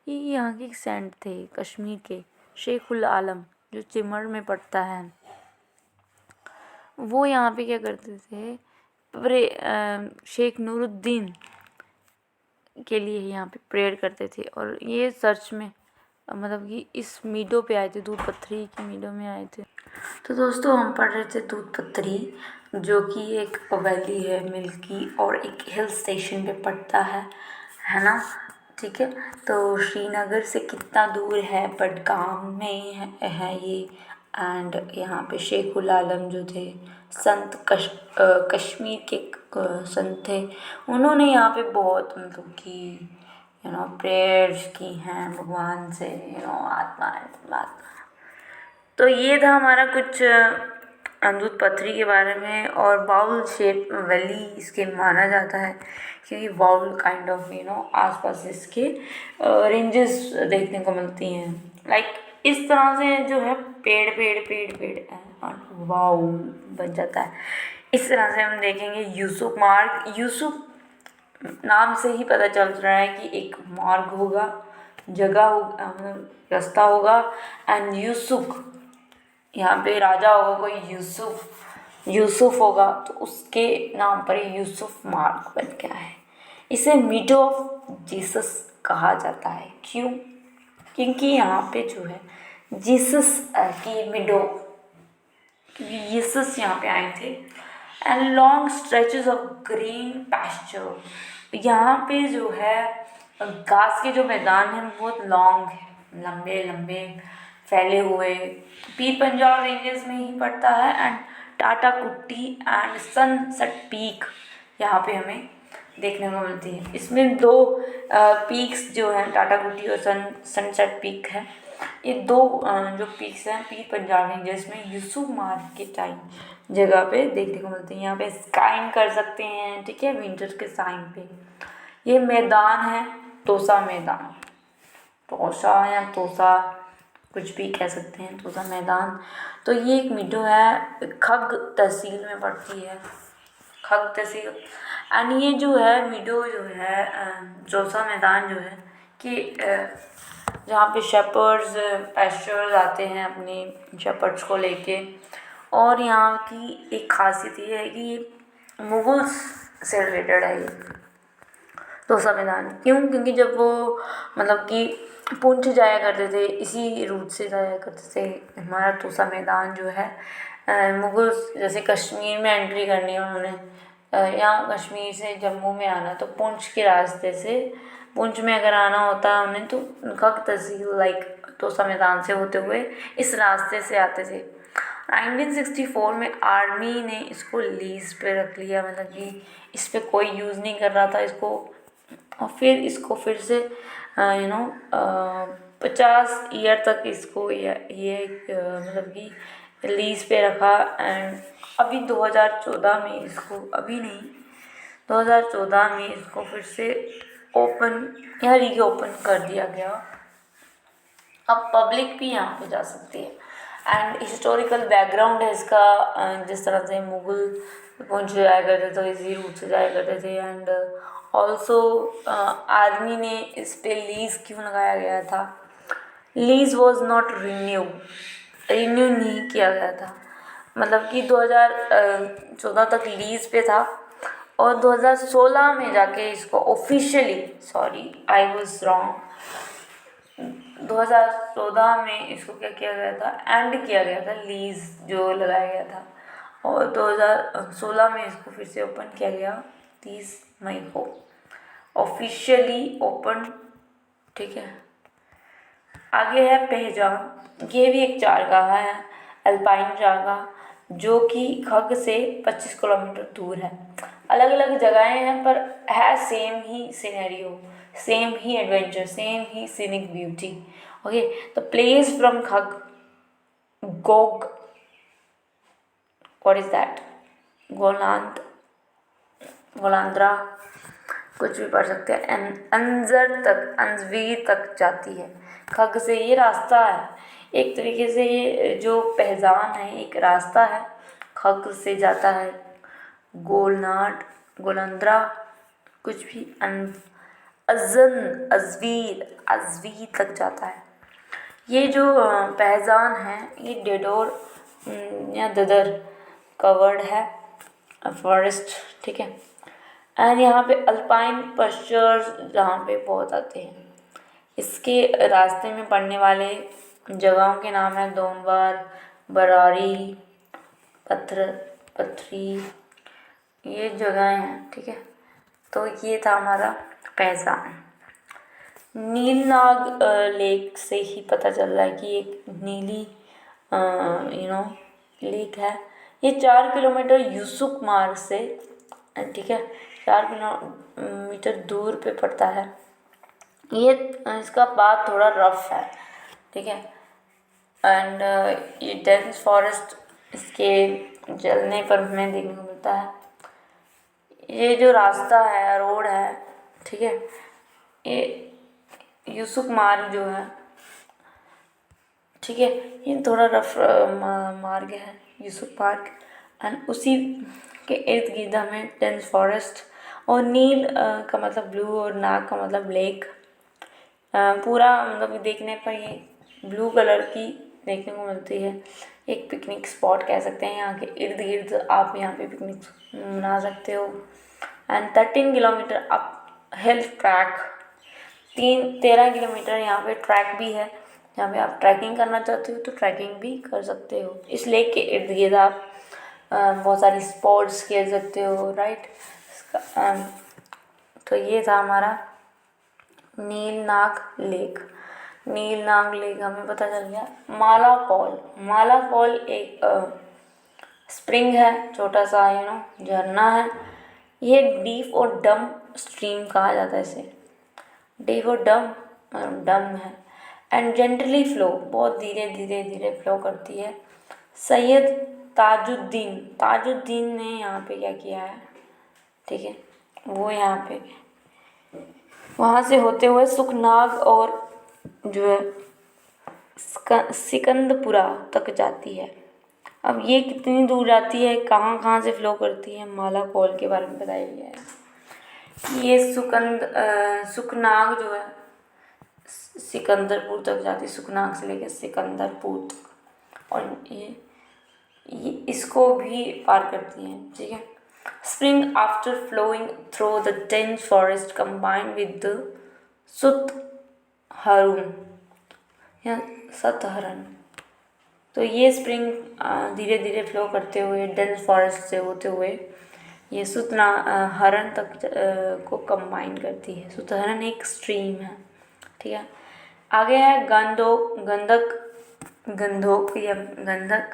ये यहाँ के एक सेंट थे कश्मीर के, शेख उल आलम, जो चिमर में पड़ता है। वो यहाँ पे क्या करते थे, शेख नूरुद्दीन के लिए यहाँ पे प्रेयर करते थे। और ये सर्च में मतलब कि इस मीडो पे आए थे, दूध पथरी की मीडो में आए थे। तो दोस्तों हम पढ़ रहे थे दूध पथरी, जो कि एक वैली है मिल्क की और एक हिल स्टेशन पे पड़ता है ना। ठीक है, तो श्रीनगर से कितना दूर है, बडगाम में है ये। एंड यहाँ पे शेख उल आलम जो थे संत, कश्मीर के संत थे, उन्होंने यहाँ पे बहुत मतलब कि प्रेयर्स की हैं भगवान से, आत्मा। तो ये था हमारा कुछ दूध पथरी के बारे में। और बाउल शेप वैली इसके माना जाता है, क्योंकि बाउल काइंड ऑफ आसपास इसके रेंजेस देखने को मिलती हैं। लाइक इस तरह से जो है पेड़ पेड़ पेड़ पेड़ है और बाउल बन जाता है। इस तरह से हम देखेंगे यूसुफ मार्ग। यूसुफ नाम से ही पता चल रहा है कि एक मार्ग होगा, जगह होगा, रास्ता होगा। एंड यूसुफ, यहाँ पे राजा होगा कोई यूसुफ होगा, तो उसके नाम पर यूसुफ मार्ग बन गया है। इसे मीडो ऑफ जीसस कहा जाता है। क्यों? क्योंकि यहाँ पे जो है जीसस की मीडो, क्योंकि जीसस यहाँ पे आए थे। And long stretches of green pasture, यहाँ पे जो है घास के जो मैदान हैं बहुत लॉन्ग है, लंबे लंबे फैले हुए। पीर पंजाल रेंजेस में ही पड़ता है। एंड टाटा कुट्टी एंड सनसेट पीक यहाँ पे हमें देखने को मिलती है। इसमें 2 पीक्स जो हैं, टाटा कुट्टी और सनसेट पीक है। ये 2 जो पीक्स हैं पीर पंजाल रेंजेस में यूसुफ मार्ग के टाइम जगह पे देखने को मिलते हैं। यहाँ पे स्काइंग कर सकते हैं, ठीक है, विंटर के टाइम पे। ये मैदान है तोसा मैदान, तोसा या तोसा कुछ भी कह सकते हैं, तोसा मैदान। तो ये एक मीडो है, खग तहसील में पड़ती है, खग तहसील। एंड ये जो है मीडो जो है तोसा मैदान जो है कि जहाँ पे शेपर्ड्स पैस्चर्स आते हैं अपने शेपर्ड्स को लेके। और यहाँ की एक खासियत ये है कि ये मुगल्स से रिलेटेड है ये तोसा मैदान। क्यों? क्योंकि जब वो मतलब कि पुंछ जाया करते थे, इसी रूट से जाया करते थे। हमारा तोसा मैदान जो है मुगल्स जैसे कश्मीर में एंट्री करनी है उन्होंने, या कश्मीर से जम्मू में आना, तो पुंछ के रास्ते से, पुंछ में अगर आना होता है उन्हें, तो उनका तहसील लाइक तोसा मैदान से होते हुए इस रास्ते से आते थे। 1964 में आर्मी ने इसको लीज पे रख लिया, मतलब कि इस पर कोई यूज़ नहीं कर रहा था इसको। और फिर इसको फिर से 50 ईयर तक इसको ये मतलब कि लीज पे रखा। एंड अभी 2014 में इसको, अभी नहीं 2014 में इसको फिर से ओपन या रीओपन कर दिया गया। अब पब्लिक भी यहाँ पे जा सकती है। एंड हिस्टोरिकल बैकग्राउंड है इसका, जिस तरह से मुगल पहुँच जाया करते तो इसी रूट से जाया करते थे। एंड ऑल्सो आर्मी ने इस पे लीज क्यों लगाया गया था, लीज वॉज नॉट रिन्यू नहीं किया गया था। मतलब कि 2014 तक लीज पे था और 2016 में जाके इसको officially, sorry I was wrong, 2014 में इसको क्या किया गया था, एंड किया गया था, लीज जो लगाया गया था। और 2016 में इसको फिर से ओपन किया गया, 30 मई को ऑफिशियली ओपन। ठीक है, आगे है पहचान। ये भी एक चारगाह है, अल्पाइन चारगाह, जो कि खग से 25 किलोमीटर दूर है। अलग अलग जगहें हैं पर है same he scenario, same he adventure, same he scenic beauty. Okay, the place from Khag Gog, what is that, गोलांत, गोलांद्रा, कुछ भी पढ़ सकते हैं, अंजर तक, अंजवीर तक जाती है। खग से ये रास्ता है, एक तरीके से ये जो पहचान है एक रास्ता है, खग से जाता है गोलनाट, गोलंद्रा, कुछ भी अजन, अजवीर, अजवीर तक जाता है। ये जो पहचान है ये डेडोर या ददर कवर्ड है फॉरेस्ट। ठीक है, एंड यहाँ पे अल्पाइन पश्चर्स जहाँ पे बहुत आते हैं। इसके रास्ते में पड़ने वाले जगहों के नाम है दोनवार, बरारी, पथरी, ये जगहें हैं। ठीक है, तो ये था हमारा पहचान। नीलनाग लेक से ही पता चल रहा है कि एक नीली लेक है। ये 4 किलोमीटर यूसुफ मार्ग से, ठीक है, 4 किलोमीटर दूर पे पड़ता है। ये इसका बात थोड़ा रफ है। ठीक है, एंड ये डेंस फॉरेस्ट इसके जलने पर हमें देखने को मिलता है। ये जो रास्ता है, रोड है, ठीक है, ये यूसुफ मार्ग जो है, ठीक है, ये थोड़ा रफ मार्ग है, यूसुफ मार्ग, एंड उसी के इर्द गिर्द हमें डेंस फॉरेस्ट और नील का मतलब ब्लू और नाग का मतलब लेक, पूरा मतलब देखने पर ये ब्लू कलर की देखने को मिलती है। एक पिकनिक स्पॉट कह सकते हैं, यहाँ के इर्द गिर्द आप यहाँ पे पिकनिक मना सकते हो। And 13 kilometre up hill track, 13 kilometre यहाँ पे ट्रैक भी है, जहाँ पे आप ट्रैकिंग करना चाहते हो तो ट्रैकिंग भी कर सकते हो। इस लेक के इर्द गिर्द आप बहुत सारी स्पोर्ट्स खेल सकते हो, राइट। तो ये था हमारा नीलनाग लेक। नीलनाग लेक हमें पता चल गया। माला फॉल एक स्प्रिंग है, छोटा सा झरना है। ये डीप और डम स्ट्रीम कहा जाता है इसे, डीप और डम है, एंड जेंटली फ्लो, बहुत धीरे धीरे धीरे फ्लो करती है। सैयद ताजुद्दीन ने यहाँ पे क्या किया है, ठीक है, वो यहाँ पे वहाँ से होते हुए सुखनाग और जो है सिकंदपुरा तक जाती है। अब ये कितनी दूर जाती है, कहाँ कहाँ से फ्लो करती है, माला कॉल के बारे में बताया गया है। ये सुखनाग जो है सिकंदरपुर तक जाती है, सुखनाग से लेकर सिकंदरपुर तक, और ये इसको भी पार करती है। ठीक है, spring after flowing through the dense forest combined with the सुतहरण या सतहरण। तो ये स्प्रिंग धीरे धीरे फ्लो करते हुए डेंस फॉरेस्ट से होते हुए ये सुतहरण तक को कंबाइन करती है। सुतहरण एक स्ट्रीम है। ठीक है, आगे है गंधक या गंधक।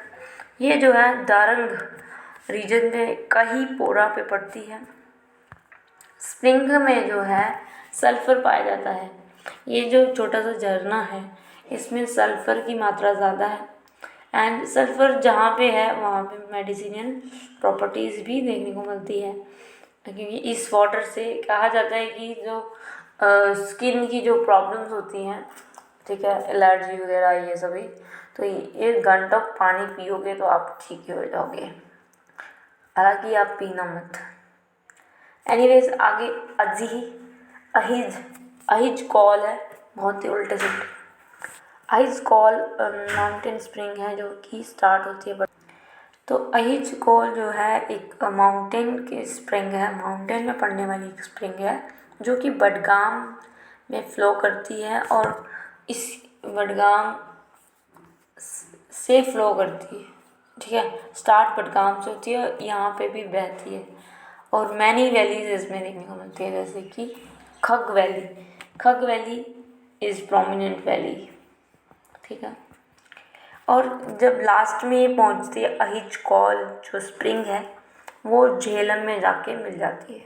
ये जो है दारंग रीजन में कहीं पोरा पे पड़ती है। स्प्रिंग में जो है सल्फर पाया जाता है। ये जो छोटा सा झरना है इसमें सल्फर की मात्रा ज़्यादा है, एंड सल्फर जहाँ पे है वहाँ पे मेडिसिनल प्रॉपर्टीज़ भी देखने को मिलती है, क्योंकि इस वाटर से कहा जाता है कि जो स्किन की जो प्रॉब्लम्स होती हैं, ठीक है, एलर्जी वगैरह ये सभी, तो ये गंटक पानी पियोगे तो आप ठीक हो जाओगे, हालांकि आप पीना मत। एनीवेज आगे अहिज कॉल है, बहुत ही उल्टे सिल्टे। अहिज कॉल माउंटेन स्प्रिंग है जो कि स्टार्ट होती है। तो अहिज कॉल जो है एक माउंटेन की स्प्रिंग है, माउंटेन में पड़ने वाली एक स्प्रिंग है जो कि बडगाम में फ़्लो करती है, और इस बडगाम से फ़्लो करती है। ठीक है, स्टार्ट बडगाम से होती है, यहाँ पे भी बहती है। और मैनी वैलीज इसमें देखने को मिलती है, जैसे कि खग valley. Khag valley is prominent valley, ठीक है। और जब लास्ट में ये पहुँचती है अहिज कॉल जो स्प्रिंग है, वो झेलम में जाके मिल जाती है।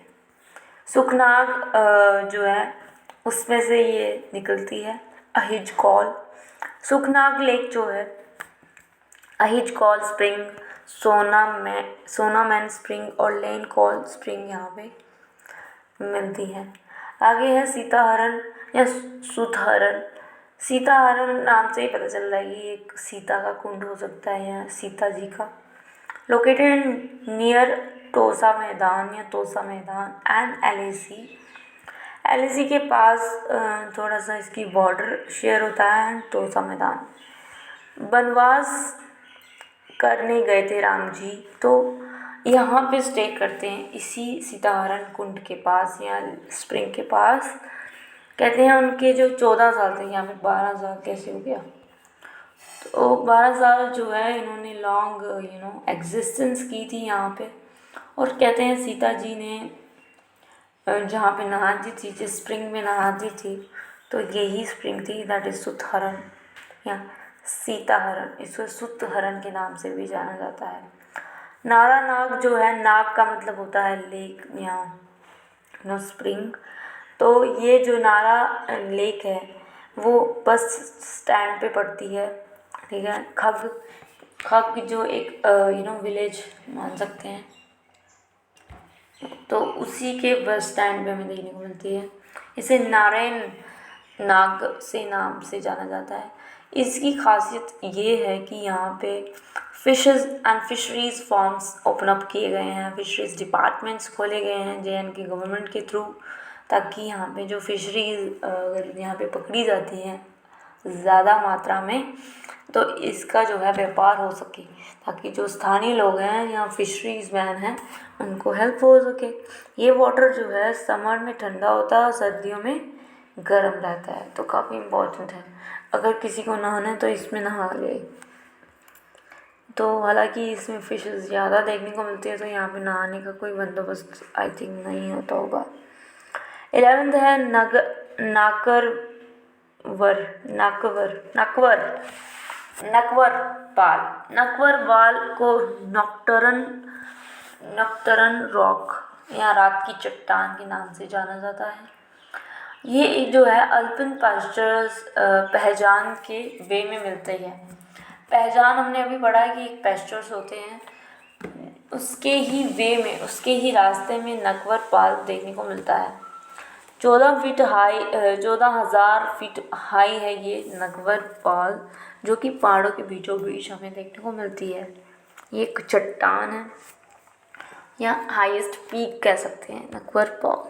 सुखनाग जो है उसमें से ये निकलती है अहिज कॉल। सुखनाग लेक जो है, अहिज कॉल स्प्रिंग, सोनामैन स्प्रिंग और लेन कॉल स्प्रिंग यहाँ पे मिलती है। आगे है सीताहरण या सूतहरण। सीताहरण नाम से ही पता चल रहा है कि एक सीता का कुंड हो सकता है या सीता जी का। लोकेटेड नियर टोसा मैदान या Tosa Maidan and LAC. LAC के पास थोड़ा सा इसकी बॉर्डर शेयर होता है एंड टोसा मैदान। वनवास करने गए थे राम जी, तो यहाँ पे स्टे करते हैं इसी सीताहरण कुंड के पास या स्प्रिंग के पास। कहते हैं उनके जो 14 साल थे, यहाँ पे 12 साल कैसे हो गया, तो 12 साल जो है इन्होंने लॉन्ग एग्जिस्टेंस की थी यहाँ पे। और कहते हैं सीता जी ने जहाँ पे नहाती थी, जिस स्प्रिंग में नहाती थी, तो यही स्प्रिंग थी, दैट इज़ सुतहरण या सीताहरण। इसको सुतहरण के नाम से भी जाना जाता है। नारा नाग जो है, नाग का मतलब होता है लेक या स्प्रिंग। तो ये जो नारा लेक है वो बस स्टैंड पे पड़ती है, ठीक है। खग जो एक विलेज मान सकते हैं, तो उसी के बस स्टैंड पे हमें देखने को मिलती है। इसे नारायण नाग से नाम से जाना जाता है। इसकी खासियत ये है कि यहाँ पे fishes and fisheries farms open up किए गए हैं, फिशरीज़ डिपार्टमेंट्स खोले गए हैं JNK गवर्नमेंट के थ्रू, ताकि यहाँ पे जो फिशरीज़ अगर यहाँ पे पकड़ी जाती हैं ज़्यादा मात्रा में, तो इसका जो है व्यापार हो सके, ताकि जो स्थानीय लोग हैं या फिशरीज़ मैन हैं उनको हेल्प हो सके। ये वाटर जो है समर में ठंडा होता है और सर्दियों में गर्म रहता है, तो काफ़ी इम्पोर्टेंट है। अगर किसी को नहाना है तो इसमें नहा ले। तो हालांकि इसमें फिशेस ज़्यादा देखने को मिलती है, तो यहाँ पे नहाने का कोई बंदोबस्त आई थिंक नहीं होता होगा। 11th है नकवर पाल को नॉक्टर्न रॉक या रात की चट्टान के नाम से जाना जाता है। ये एक जो है अल्पिन पास्चर्स पहचान के वे में मिलते हैं। पहचान हमने अभी पढ़ा है कि एक पेस्चर्स होते हैं, उसके ही वे में, उसके ही रास्ते में नकवर पाल देखने को मिलता है। 14,000 फीट हाई है ये नकवर पाल, जो कि पहाड़ों के बीचों बीच हमें देखने को मिलती है। ये एक चट्टान है या हाईएस्ट पीक कह सकते हैं नकवर पाल।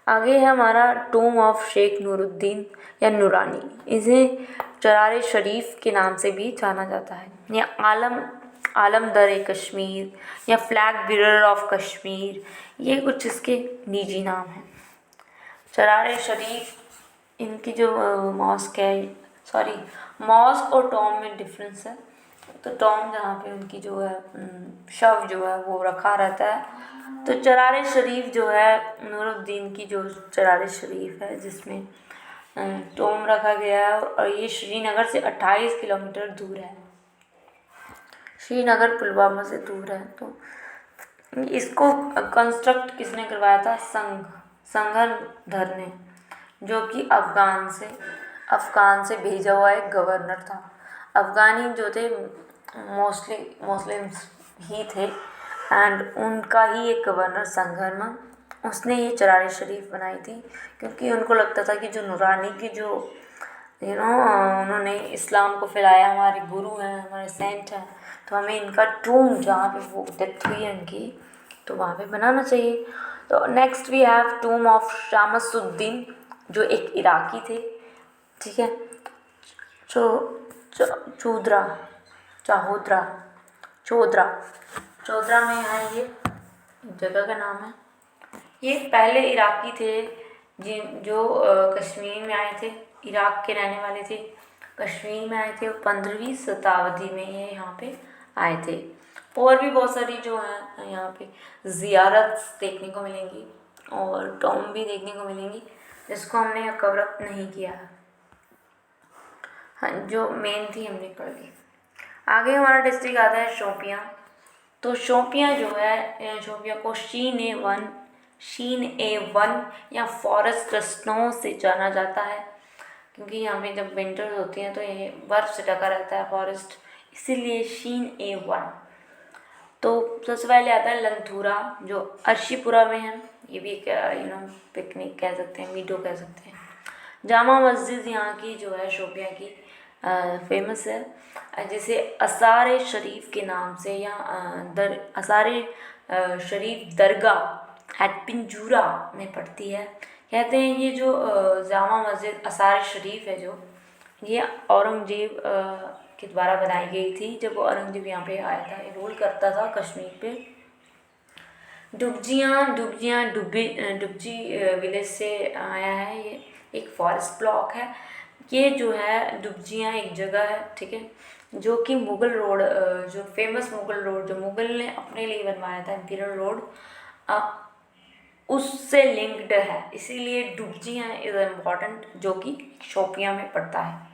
आगे है हमारा टूम ऑफ शेख नूरुद्दीन या नूरानी। इसे चरार शरीफ के नाम से भी जाना जाता है, या आलमदर कश्मीर या फ्लैग बीरर ऑफ कश्मीर, ये कुछ इसके निजी नाम हैं। चरार शरीफ, इनकी जो मॉस्क और टॉम में डिफरेंस है। तो टॉम जहाँ पे उनकी जो है शव जो है वो रखा रहता है, तो चरार शरीफ जो है नूरुद्दीन की जो चरार शरीफ है जिसमें टॉम रखा गया है, और ये श्रीनगर से 28 किलोमीटर दूर है। श्रीनगर पुलवामा से दूर है। तो इसको कंस्ट्रक्ट किसने करवाया था? संघनधर ने, जो कि अफ़गान से भेजा हुआ एक गवर्नर था। अफ़गानी जो थे मोस्टली मुस्लिम्स ही थे, एंड उनका ही एक गवर्नर संघनधर, उसने ये चरार शरीफ बनाई थी, क्योंकि उनको लगता था कि जो नूरानी की जो उन्होंने इस्लाम को फैलाया, हमारे गुरु हैं, हमारे सेंट हैं, तो हमें इनका टूम जहाँ पे वो डेथ हुई है इनकी, तो वहाँ पे बनाना चाहिए। तो next we have tomb of Shamsuddin, जो एक इराकी थे, ठीक है। चौधरा में है, ये जगह का नाम है। ये पहले इराकी थे जो कश्मीर में आए थे, इराक के रहने वाले थे, कश्मीर में आए थे, और 15वीं शताब्दी में ये यहाँ पे आए थे। और भी बहुत सारी जो हैं यहाँ पे ज़ियारत देखने को मिलेंगी और टॉम भी देखने को मिलेंगी, जिसको हमने कवर अप नहीं किया है। हाँ, जो मेन थी हमने कर ली। आगे हमारा डिस्ट्रिक्ट आता है शोपियाँ। तो शोपियाँ जो है, शोपियाँ को शीन ए वन या फॉरेस्ट स्नो से जाना जाता है, क्योंकि यहाँ पे जब विंटर्स होती हैं तो ये बर्फ़ से ढका रहता है फॉरेस्ट, इसीलिए शीन ए1। तो सबसे पहले आता है लंथूरा, जो अर्शीपुरा में है। ये भी एक पिकनिक कह सकते हैं, मीडो कह सकते हैं। जामा मस्जिद यहाँ की जो है शोपियाँ की फेमस है, जिसे असार शरीफ के नाम से, या असार शरीफ दरगाह एट पिंजूरा में पड़ती है। कहते हैं ये जो जामा मस्जिद असार शरीफ है, जो ये औरंगजेब के द्वारा बनाई गई थी, जब वो औरंगजेब यहाँ पे आया था, रूल करता था कश्मीर पे। डुबजी विलेज से आया है। ये एक फॉरेस्ट ब्लॉक है। ये जो है डुबजियाँ एक जगह है, ठीक है, जो कि मुग़ल रोड, जो फेमस मुग़ल रोड जो मुग़ल ने अपने लिए बनवाया था, इम्पीरियल रोड, उससे लिंक्ड है, इसीलिए डुबजियाँ इज़ इम्पॉर्टेंट, जो कि शोपियाँ में पड़ता है।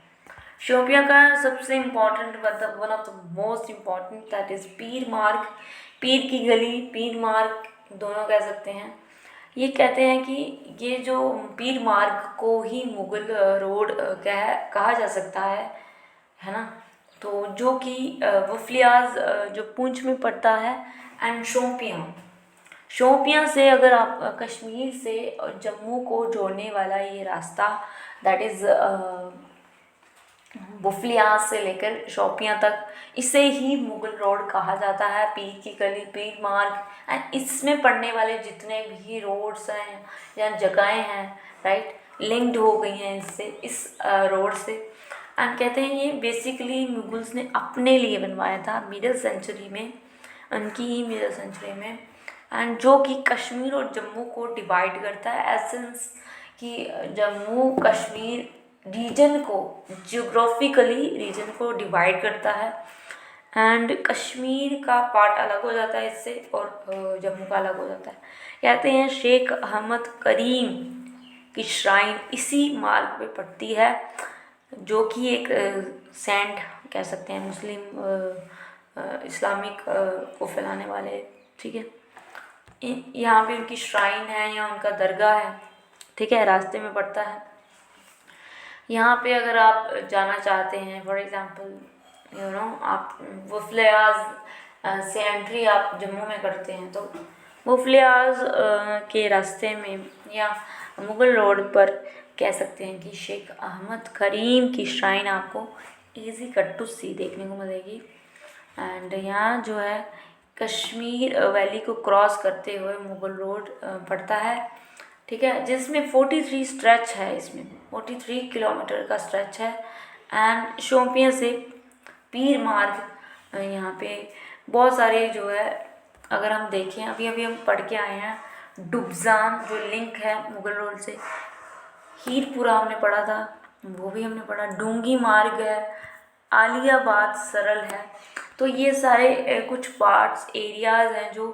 शोपियाँ का सबसे इम्पॉर्टेंट, मतलब one of the most important, that is पीर मार्ग, पीर की गली, पीर मार्ग दोनों कह सकते हैं। ये कहते हैं कि ये जो पीर मार्ग को ही मुग़ल रोड कहा जा सकता है ना। तो जो कि वफलियाज जो पूंछ में पड़ता है, एंड शोपियाँ से अगर आप कश्मीर से जम्मू को जोड़ने वाला ये रास्ता, दैट इज़ वफलियाज से लेकर शोपियाँ तक, इसे ही मुग़ल रोड कहा जाता है, पीर की गली, पीर मार्ग। एंड इसमें पड़ने वाले जितने भी रोड्स हैं या जगहें हैं, राइट, लिंक्ड हो गई हैं इससे, इस रोड से। एंड कहते हैं ये बेसिकली मुगल्स ने अपने लिए बनवाया था मिडिल सेंचुरी में, उनकी ही मिडिल सेंचुरी में, एंड जो कि कश्मीर और जम्मू को डिवाइड करता है। एसेंस कि जम्मू कश्मीर रीजन को, जियोग्राफिकली रीजन को डिवाइड करता है, एंड कश्मीर का पार्ट अलग हो जाता है इससे, और जम्मू का अलग हो जाता है। कहते हैं शेख अहमद करीम की श्राइन इसी मार्ग पे पड़ती है, जो कि एक सेंट कह सकते हैं, मुस्लिम इस्लामिक को फैलाने वाले, ठीक है। यहाँ पे उनकी श्राइन है या उनका दरगाह है, ठीक है, रास्ते में पड़ता है। यहाँ पे अगर आप जाना चाहते हैं, फॉर एग्ज़ाम्पल आप वफलियाज से एंट्री आप जम्मू में करते हैं, तो वफलियाज के रास्ते में या मुग़ल रोड पर कह सकते हैं कि शेख अहमद करीम की श्राइन आपको इजी कट टू सी देखने को मिलेगी। एंड यहाँ जो है कश्मीर वैली को क्रॉस करते हुए मुग़ल रोड पड़ता है, ठीक है, जिसमें 43 स्ट्रेच है, इसमें 43 किलोमीटर का स्ट्रेच है। एंड शोपियाँ से पीर मार्ग, यहाँ पे बहुत सारे जो है, अगर हम देखें, अभी अभी हम पढ़ के आए हैं, डुबजान जो लिंक है मुग़ल रोड से, हीरपुरा हमने पढ़ा था, वो भी हमने पढ़ा, डूंगी मार्ग है, आलियाबाद सरल है। तो ये सारे कुछ पार्ट्स, एरियाज़ हैं जो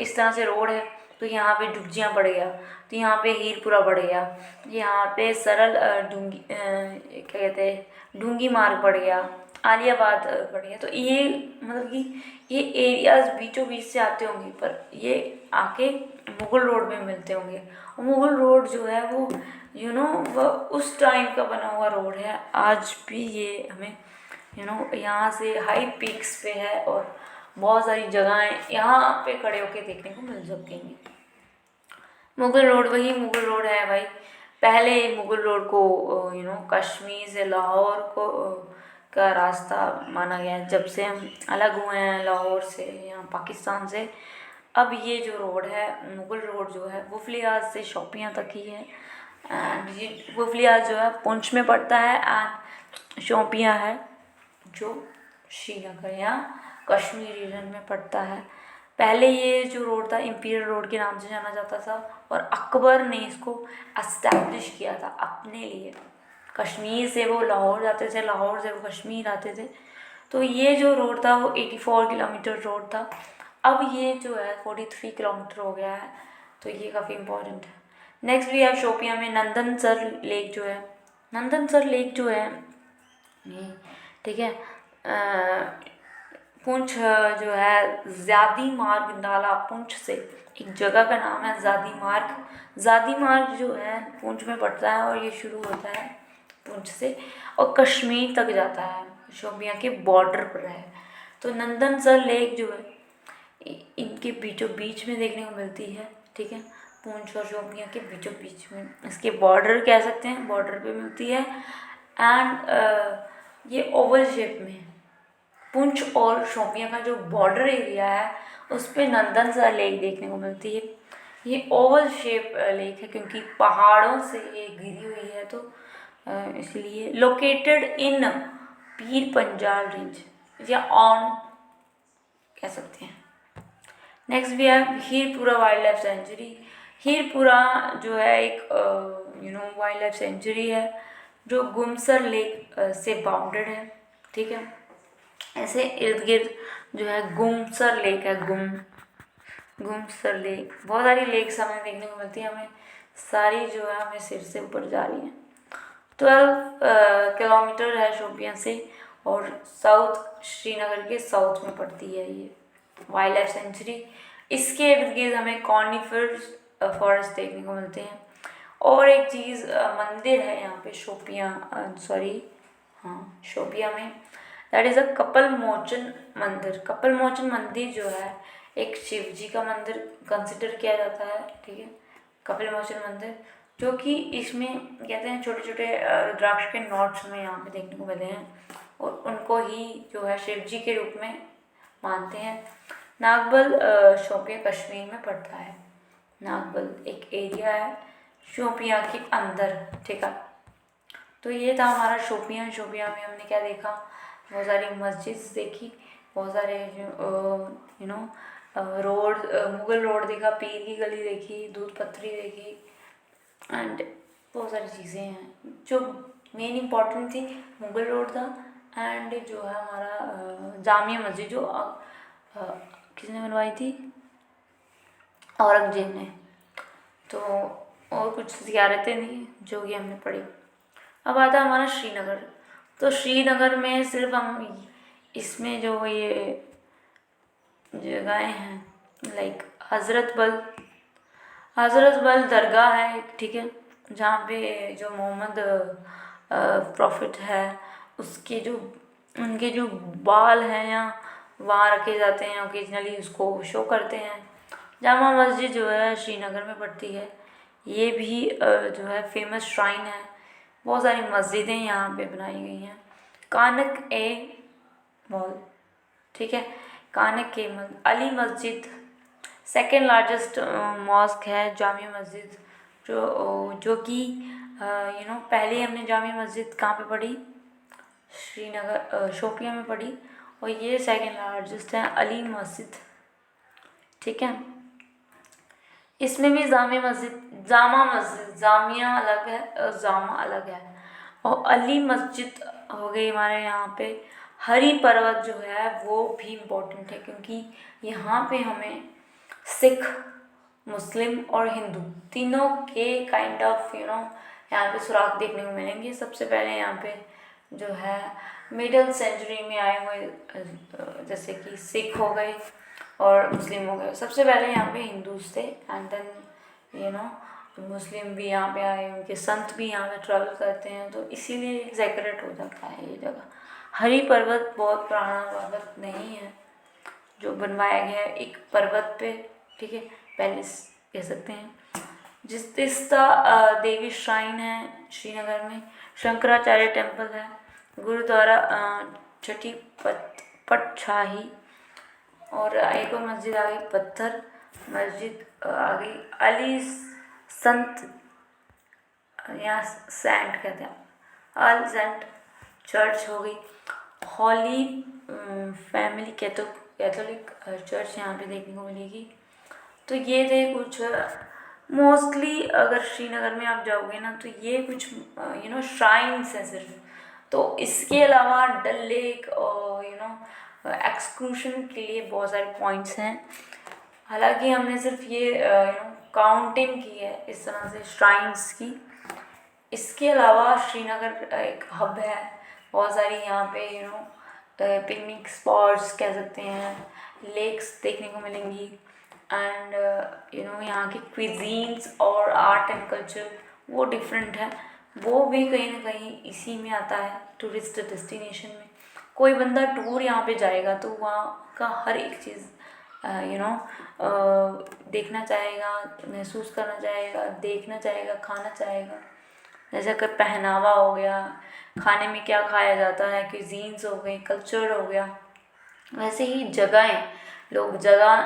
इस तरह से रोड है। तो यहाँ पे डुबजियाँ पड़ गया, तो यहाँ पे हीरपुरा पड़ गया, यहाँ पे सरल डूंगी क्या कहते हैं, डूंगी मार्ग पड़ गया, आलियाबाद पड़ गया। तो ये मतलब कि ये एरियाज़ बीचों बीच से आते होंगे, पर ये आके मुग़ल रोड में मिलते होंगे। और मुग़ल रोड जो है वो वह उस टाइम का बना हुआ रोड है, आज भी ये हमें यहाँ से हाई पीक्स पे है, और बहुत सारी जगहें यहाँ पे खड़े होके देखने को मिल सकेंगी। मुग़ल रोड वही मुग़ल रोड है भाई। पहले मुग़ल रोड को कश्मीर से लाहौर को का रास्ता माना गया है, जब से हम अलग हुए हैं लाहौर से या पाकिस्तान से। अब ये जो रोड है मुग़ल रोड जो है वफलियाज से शोपियाँ तक ही है। एंड ये वफलियाज जो है पुंछ में पड़ता है, एंड शोपियाँ है जो श्रीनगर या कश्मीर रीजन में पड़ता है। पहले ये जो रोड था इम्पीरियल रोड के नाम से जाना जाता था, और अकबर ने इसको एस्टैब्लिश किया था अपने लिए। कश्मीर से वो लाहौर जाते थे, लाहौर से वो कश्मीर आते थे, तो ये जो रोड था वो 84 किलोमीटर रोड था, अब ये जो है 43 किलोमीटर हो गया है, तो ये काफ़ी इम्पोर्टेंट है। नेक्स्ट भी है शोपियां में नंदनसर लेक जो है, नंदनसर लेक जो है ये, ठीक है, पुंछ जो है ज़ादी मार्ग नाला पुंछ से, एक जगह का नाम है ज़ादी मार्ग। ज़ादी मार्ग जो है पुंछ में पड़ता है और ये शुरू होता है पुंछ से और कश्मीर तक जाता है, शोपियां के बॉर्डर पर है। तो नंदनसर लेक जो है इनके बीचों बीच में देखने को मिलती है, ठीक है, पुंछ और शोपियां के बीचों बीच में, इसके बॉर्डर कह सकते हैं, बॉर्डर पे मिलती है। एंड ये ओवल शेप में है। पुंछ और शोपियां का जो बॉर्डर एरिया है उस पर नंदनसर लेक देखने को मिलती है। ये ओवल शेप लेक है क्योंकि पहाड़ों से ये घिरी हुई है, तो इसलिए located in Pir Panjal range या ऑन कह सकते हैं। नेक्स्ट भी है Hirpura wild life sanctuary. Hirpura जो है एक वाइल्ड लाइफ सेंचुरी है जो गुमसर लेक से बाउंडेड है, ठीक है। ऐसे इर्द गिर्द जो है गुमसर लेक है, गुमसर लेक, बहुत सारी लेक्स हमें देखने को मिलती है, हमें सारी जो है हमें सिर से ऊपर जा रही हैं। 12 किलोमीटर है शोपियां से और साउथ श्रीनगर के साउथ में पड़ती है ये वाइल्ड लाइफ सेंचुरी। इसके इर्द गिर्द हमें कॉर्निफर्स फॉरेस्ट देखने को मिलते हैं। और एक चीज़ मंदिर है यहाँ पे शोपियां शोपियां में, दैट इज़ अ कपल मोचन मंदिर। कपल मोचन मंदिर जो है एक शिव जी का मंदिर कंसिडर किया जाता है, ठीक है, कपिल मोचन मंदिर, जो कि इसमें कहते हैं छोटे छोटे रुद्राक्ष के नोट्स हमें यहाँ पे देखने को मिले हैं और उनको ही जो है शिव जी के रूप में मानते हैं। नागबल शोपियां कश्मीर में पड़ता है। नागबल एक एरिया है शोपियां के अंदर, ठीक है। तो ये था हमारा शोपियां में हमने क्या देखा, बहुत सारी मस्जिद देखी, बहुत सारे रोड, मुगल रोड देखा, पीर की गली देखी, दूध पत्री देखी, एंड बहुत सारी चीज़ें हैं। जो मेन इम्पॉर्टेंट थी मुगल रोड था, एंड जो है हमारा जामिया मस्जिद जो किसने बनवाई थी, औरंगजेब ने। तो और कुछ ज़ियारतें थी जो कि हमने पढ़ी। अब आता है हमारा श्रीनगर। तो श्रीनगर में सिर्फ हम इसमें जो ये जगहें हैं लाइक हज़रत बल दरगाह है, ठीक है, जहाँ पे जो मोहम्मद प्रॉफिट है उसके जो उनके जो बाल हैं या वहाँ रखे जाते हैं, ओकेजनली उसको शो करते हैं। जामा मस्जिद जो है श्रीनगर में पड़ती है, ये भी जो है फेमस श्राइन है, बहुत सारी मस्जिदें यहाँ पे बनाई गई हैं। कानक ए मॉल, ठीक है, कानक के अली मस्जिद सेकेंड लार्जेस्ट मॉस्क है, जामिया मस्जिद जो कि पहले हमने जामिया मस्जिद कहाँ पे पढ़ी, श्रीनगर शोपियां में पढ़ी, और ये सेकेंड लार्जेस्ट है अली मस्जिद, ठीक है। इसमें भी जामिया अलग है और जामा अलग है। और अली मस्जिद हो गई हमारे यहाँ पे। हरी पर्वत जो है वो भी इम्पोर्टेंट है क्योंकि यहाँ पे हमें सिख, मुस्लिम और हिंदू तीनों के काइंड ऑफ यहाँ पे सुराग देखने को मिलेंगे। सबसे पहले यहाँ पे जो है मिडिल सेंचुरी में आए हुए जैसे कि सिख हो गए और मुस्लिम हो गए। सबसे पहले यहाँ पे हिंदूज थे एंड देन मुस्लिम भी यहाँ पे आए, उनके संत भी यहाँ पे ट्रैवल करते हैं, तो इसीलिए सेक्रेट हो जाता है ये जगह। हरी पर्वत बहुत पुराना पर्वत नहीं है जो बनवाया गया है एक पर्वत पे, ठीक है, पैलेस कह सकते हैं। जिस तिस्ता देवी श्राइन है श्रीनगर में, शंकराचार्य टेम्पल है, गुरुद्वारा छठी पटशाही, और एक और मस्जिद आ गई पत्थर मस्जिद आ गई, अली संत या सेंट कहते हैं, अल सेंट चर्च हो गई, हॉली फैमिली कैथोलिक चर्च यहाँ पे देखने को मिलेगी। तो ये थे कुछ मोस्टली, अगर श्रीनगर में आप जाओगे ना तो ये कुछ श्राइन्स हैं सिर्फ, तो इसके अलावा डल लेक और एक्सक्लूशन के लिए बहुत सारे पॉइंट्स हैं। हालांकि हमने सिर्फ ये काउंटिंग की है इस तरह से श्राइन्स की। इसके अलावा श्रीनगर एक हब है, बहुत सारी यहाँ पे पिकनिक स्पॉट्स कह सकते हैं, लेक्स देखने को मिलेंगी। एंड यहाँ की क्विजीन्स और आर्ट एंड कल्चर वो डिफरेंट है, वो भी कहीं ना कहीं इसी में आता है, टूरिस्ट डेस्टिनेशन में। कोई बंदा टूर यहाँ पे जाएगा तो वहाँ का हर एक चीज़ देखना चाहेगा, महसूस करना चाहेगा, देखना चाहेगा, खाना चाहेगा। जैसे अगर पहनावा हो गया, खाने में क्या खाया जाता है, क्यूजीन्स हो गई, कल्चर हो गया, वैसे ही जगहें, लोग जगह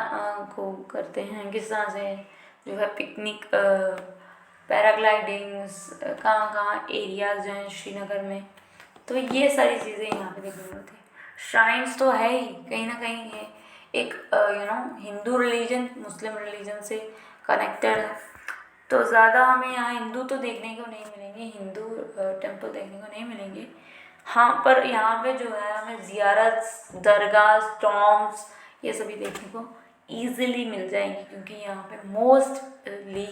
को करते हैं किस तरह से, जो है पिकनिक, पैराग्लाइडिंग्स, कहाँ कहाँ एरियाज जो हैं श्रीनगर में, तो ये सारी चीज़ें यहाँ पे देखने को मिलती हैं। श्राइन्स तो है ही कहीं ना कहीं, ये एक हिंदू रिलीजन मुस्लिम रिलीजन से कनेक्टेड है, तो ज़्यादा हमें यहाँ हिंदू तो देखने को नहीं मिलेंगे, हिंदू टेम्पल देखने को नहीं मिलेंगे। हाँ, पर यहाँ पे जो है हमें ज़ियारत, दरगाह, टॉम्ब्स ये सभी देखने को ईज़िली मिल जाएंगी, क्योंकि यहाँ पे मोस्टली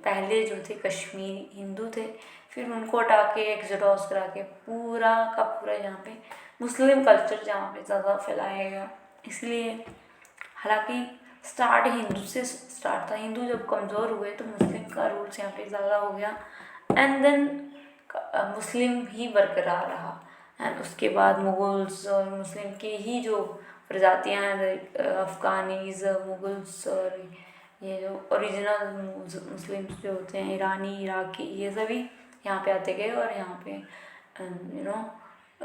पहले जो थे कश्मीरी हिंदू थे, फिर उनको हटा के एक्सोडस करा के पूरा का पूरा यहाँ पे मुस्लिम कल्चर जहाँ पे ज़्यादा फैलाया गया। इसलिए हालांकि स्टार्ट हिंदू से स्टार्ट था, हिंदू जब कमज़ोर हुए तो मुस्लिम का रूल्स यहाँ पे ज़्यादा हो गया, एंड देन मुस्लिम ही बरकरार रहा। एंड उसके बाद मुगल्स और मुस्लिम के ही जो प्रजातियाँ हैं, अफ़गानीज़, मुगल्स और ये जो ओरिजिनल मुस्लिम जो होते हैं, ईरानी, इराकी, ये सभी यहाँ पे आते गए और यहाँ पे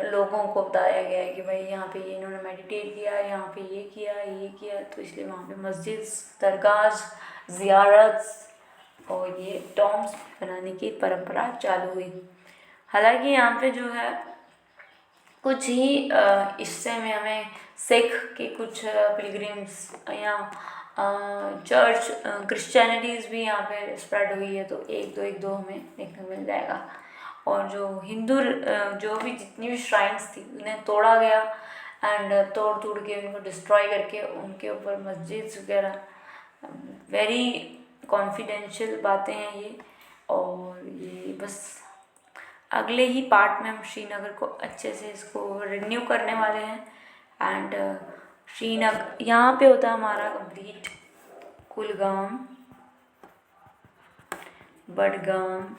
लोगों को बताया गया है कि भाई यहाँ पे ये इन्होंने मेडिटेट किया, यहाँ पे ये किया, तो इसलिए वहाँ पे मस्जिद, दरगाह, ज़ियारत और ये टॉम्ब्स बनाने की परंपरा चालू हुई। हालांकि यहाँ पे जो है कुछ ही हिस्से में हमें सिख के कुछ पिलग्रिम्स या चर्च, क्रिश्चियनिटीज़ भी यहाँ पे स्प्रेड हुई है, तो एक दो हमें देखने को मिल जाएगा। और जो हिंदू जो भी जितनी भी श्राइन्स थी उन्हें तोड़ा गया, एंड तोड़ के उनको डिस्ट्रॉय करके उनके ऊपर मस्जिद वगैरह, वेरी कॉन्फिडेंशियल बातें हैं ये। और ये बस अगले ही पार्ट में हम श्रीनगर को अच्छे से इसको रिन्यू करने वाले हैं। एंड श्रीनगर यहाँ पे होता है हमारा कंप्लीट कुलगाम, बडगाम,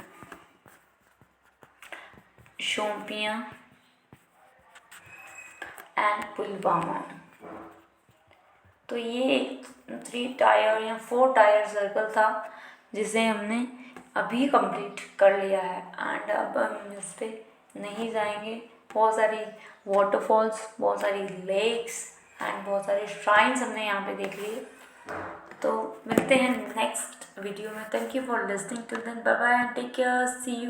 शोपियाँ एंड पुलवामा। तो ये एक 3 टायर या 4 टायर सर्कल था जिसे हमने अभी कंप्लीट कर लिया है, एंड अब हम इस पर नहीं जाएंगे। बहुत सारी वाटरफॉल्स, बहुत सारी लेक्स एंड बहुत सारे श्राइन्स हमने यहाँ पे देख लिए। तो मिलते हैं नेक्स्ट वीडियो में। Thank you for listening, till then bye bye, take care, see you.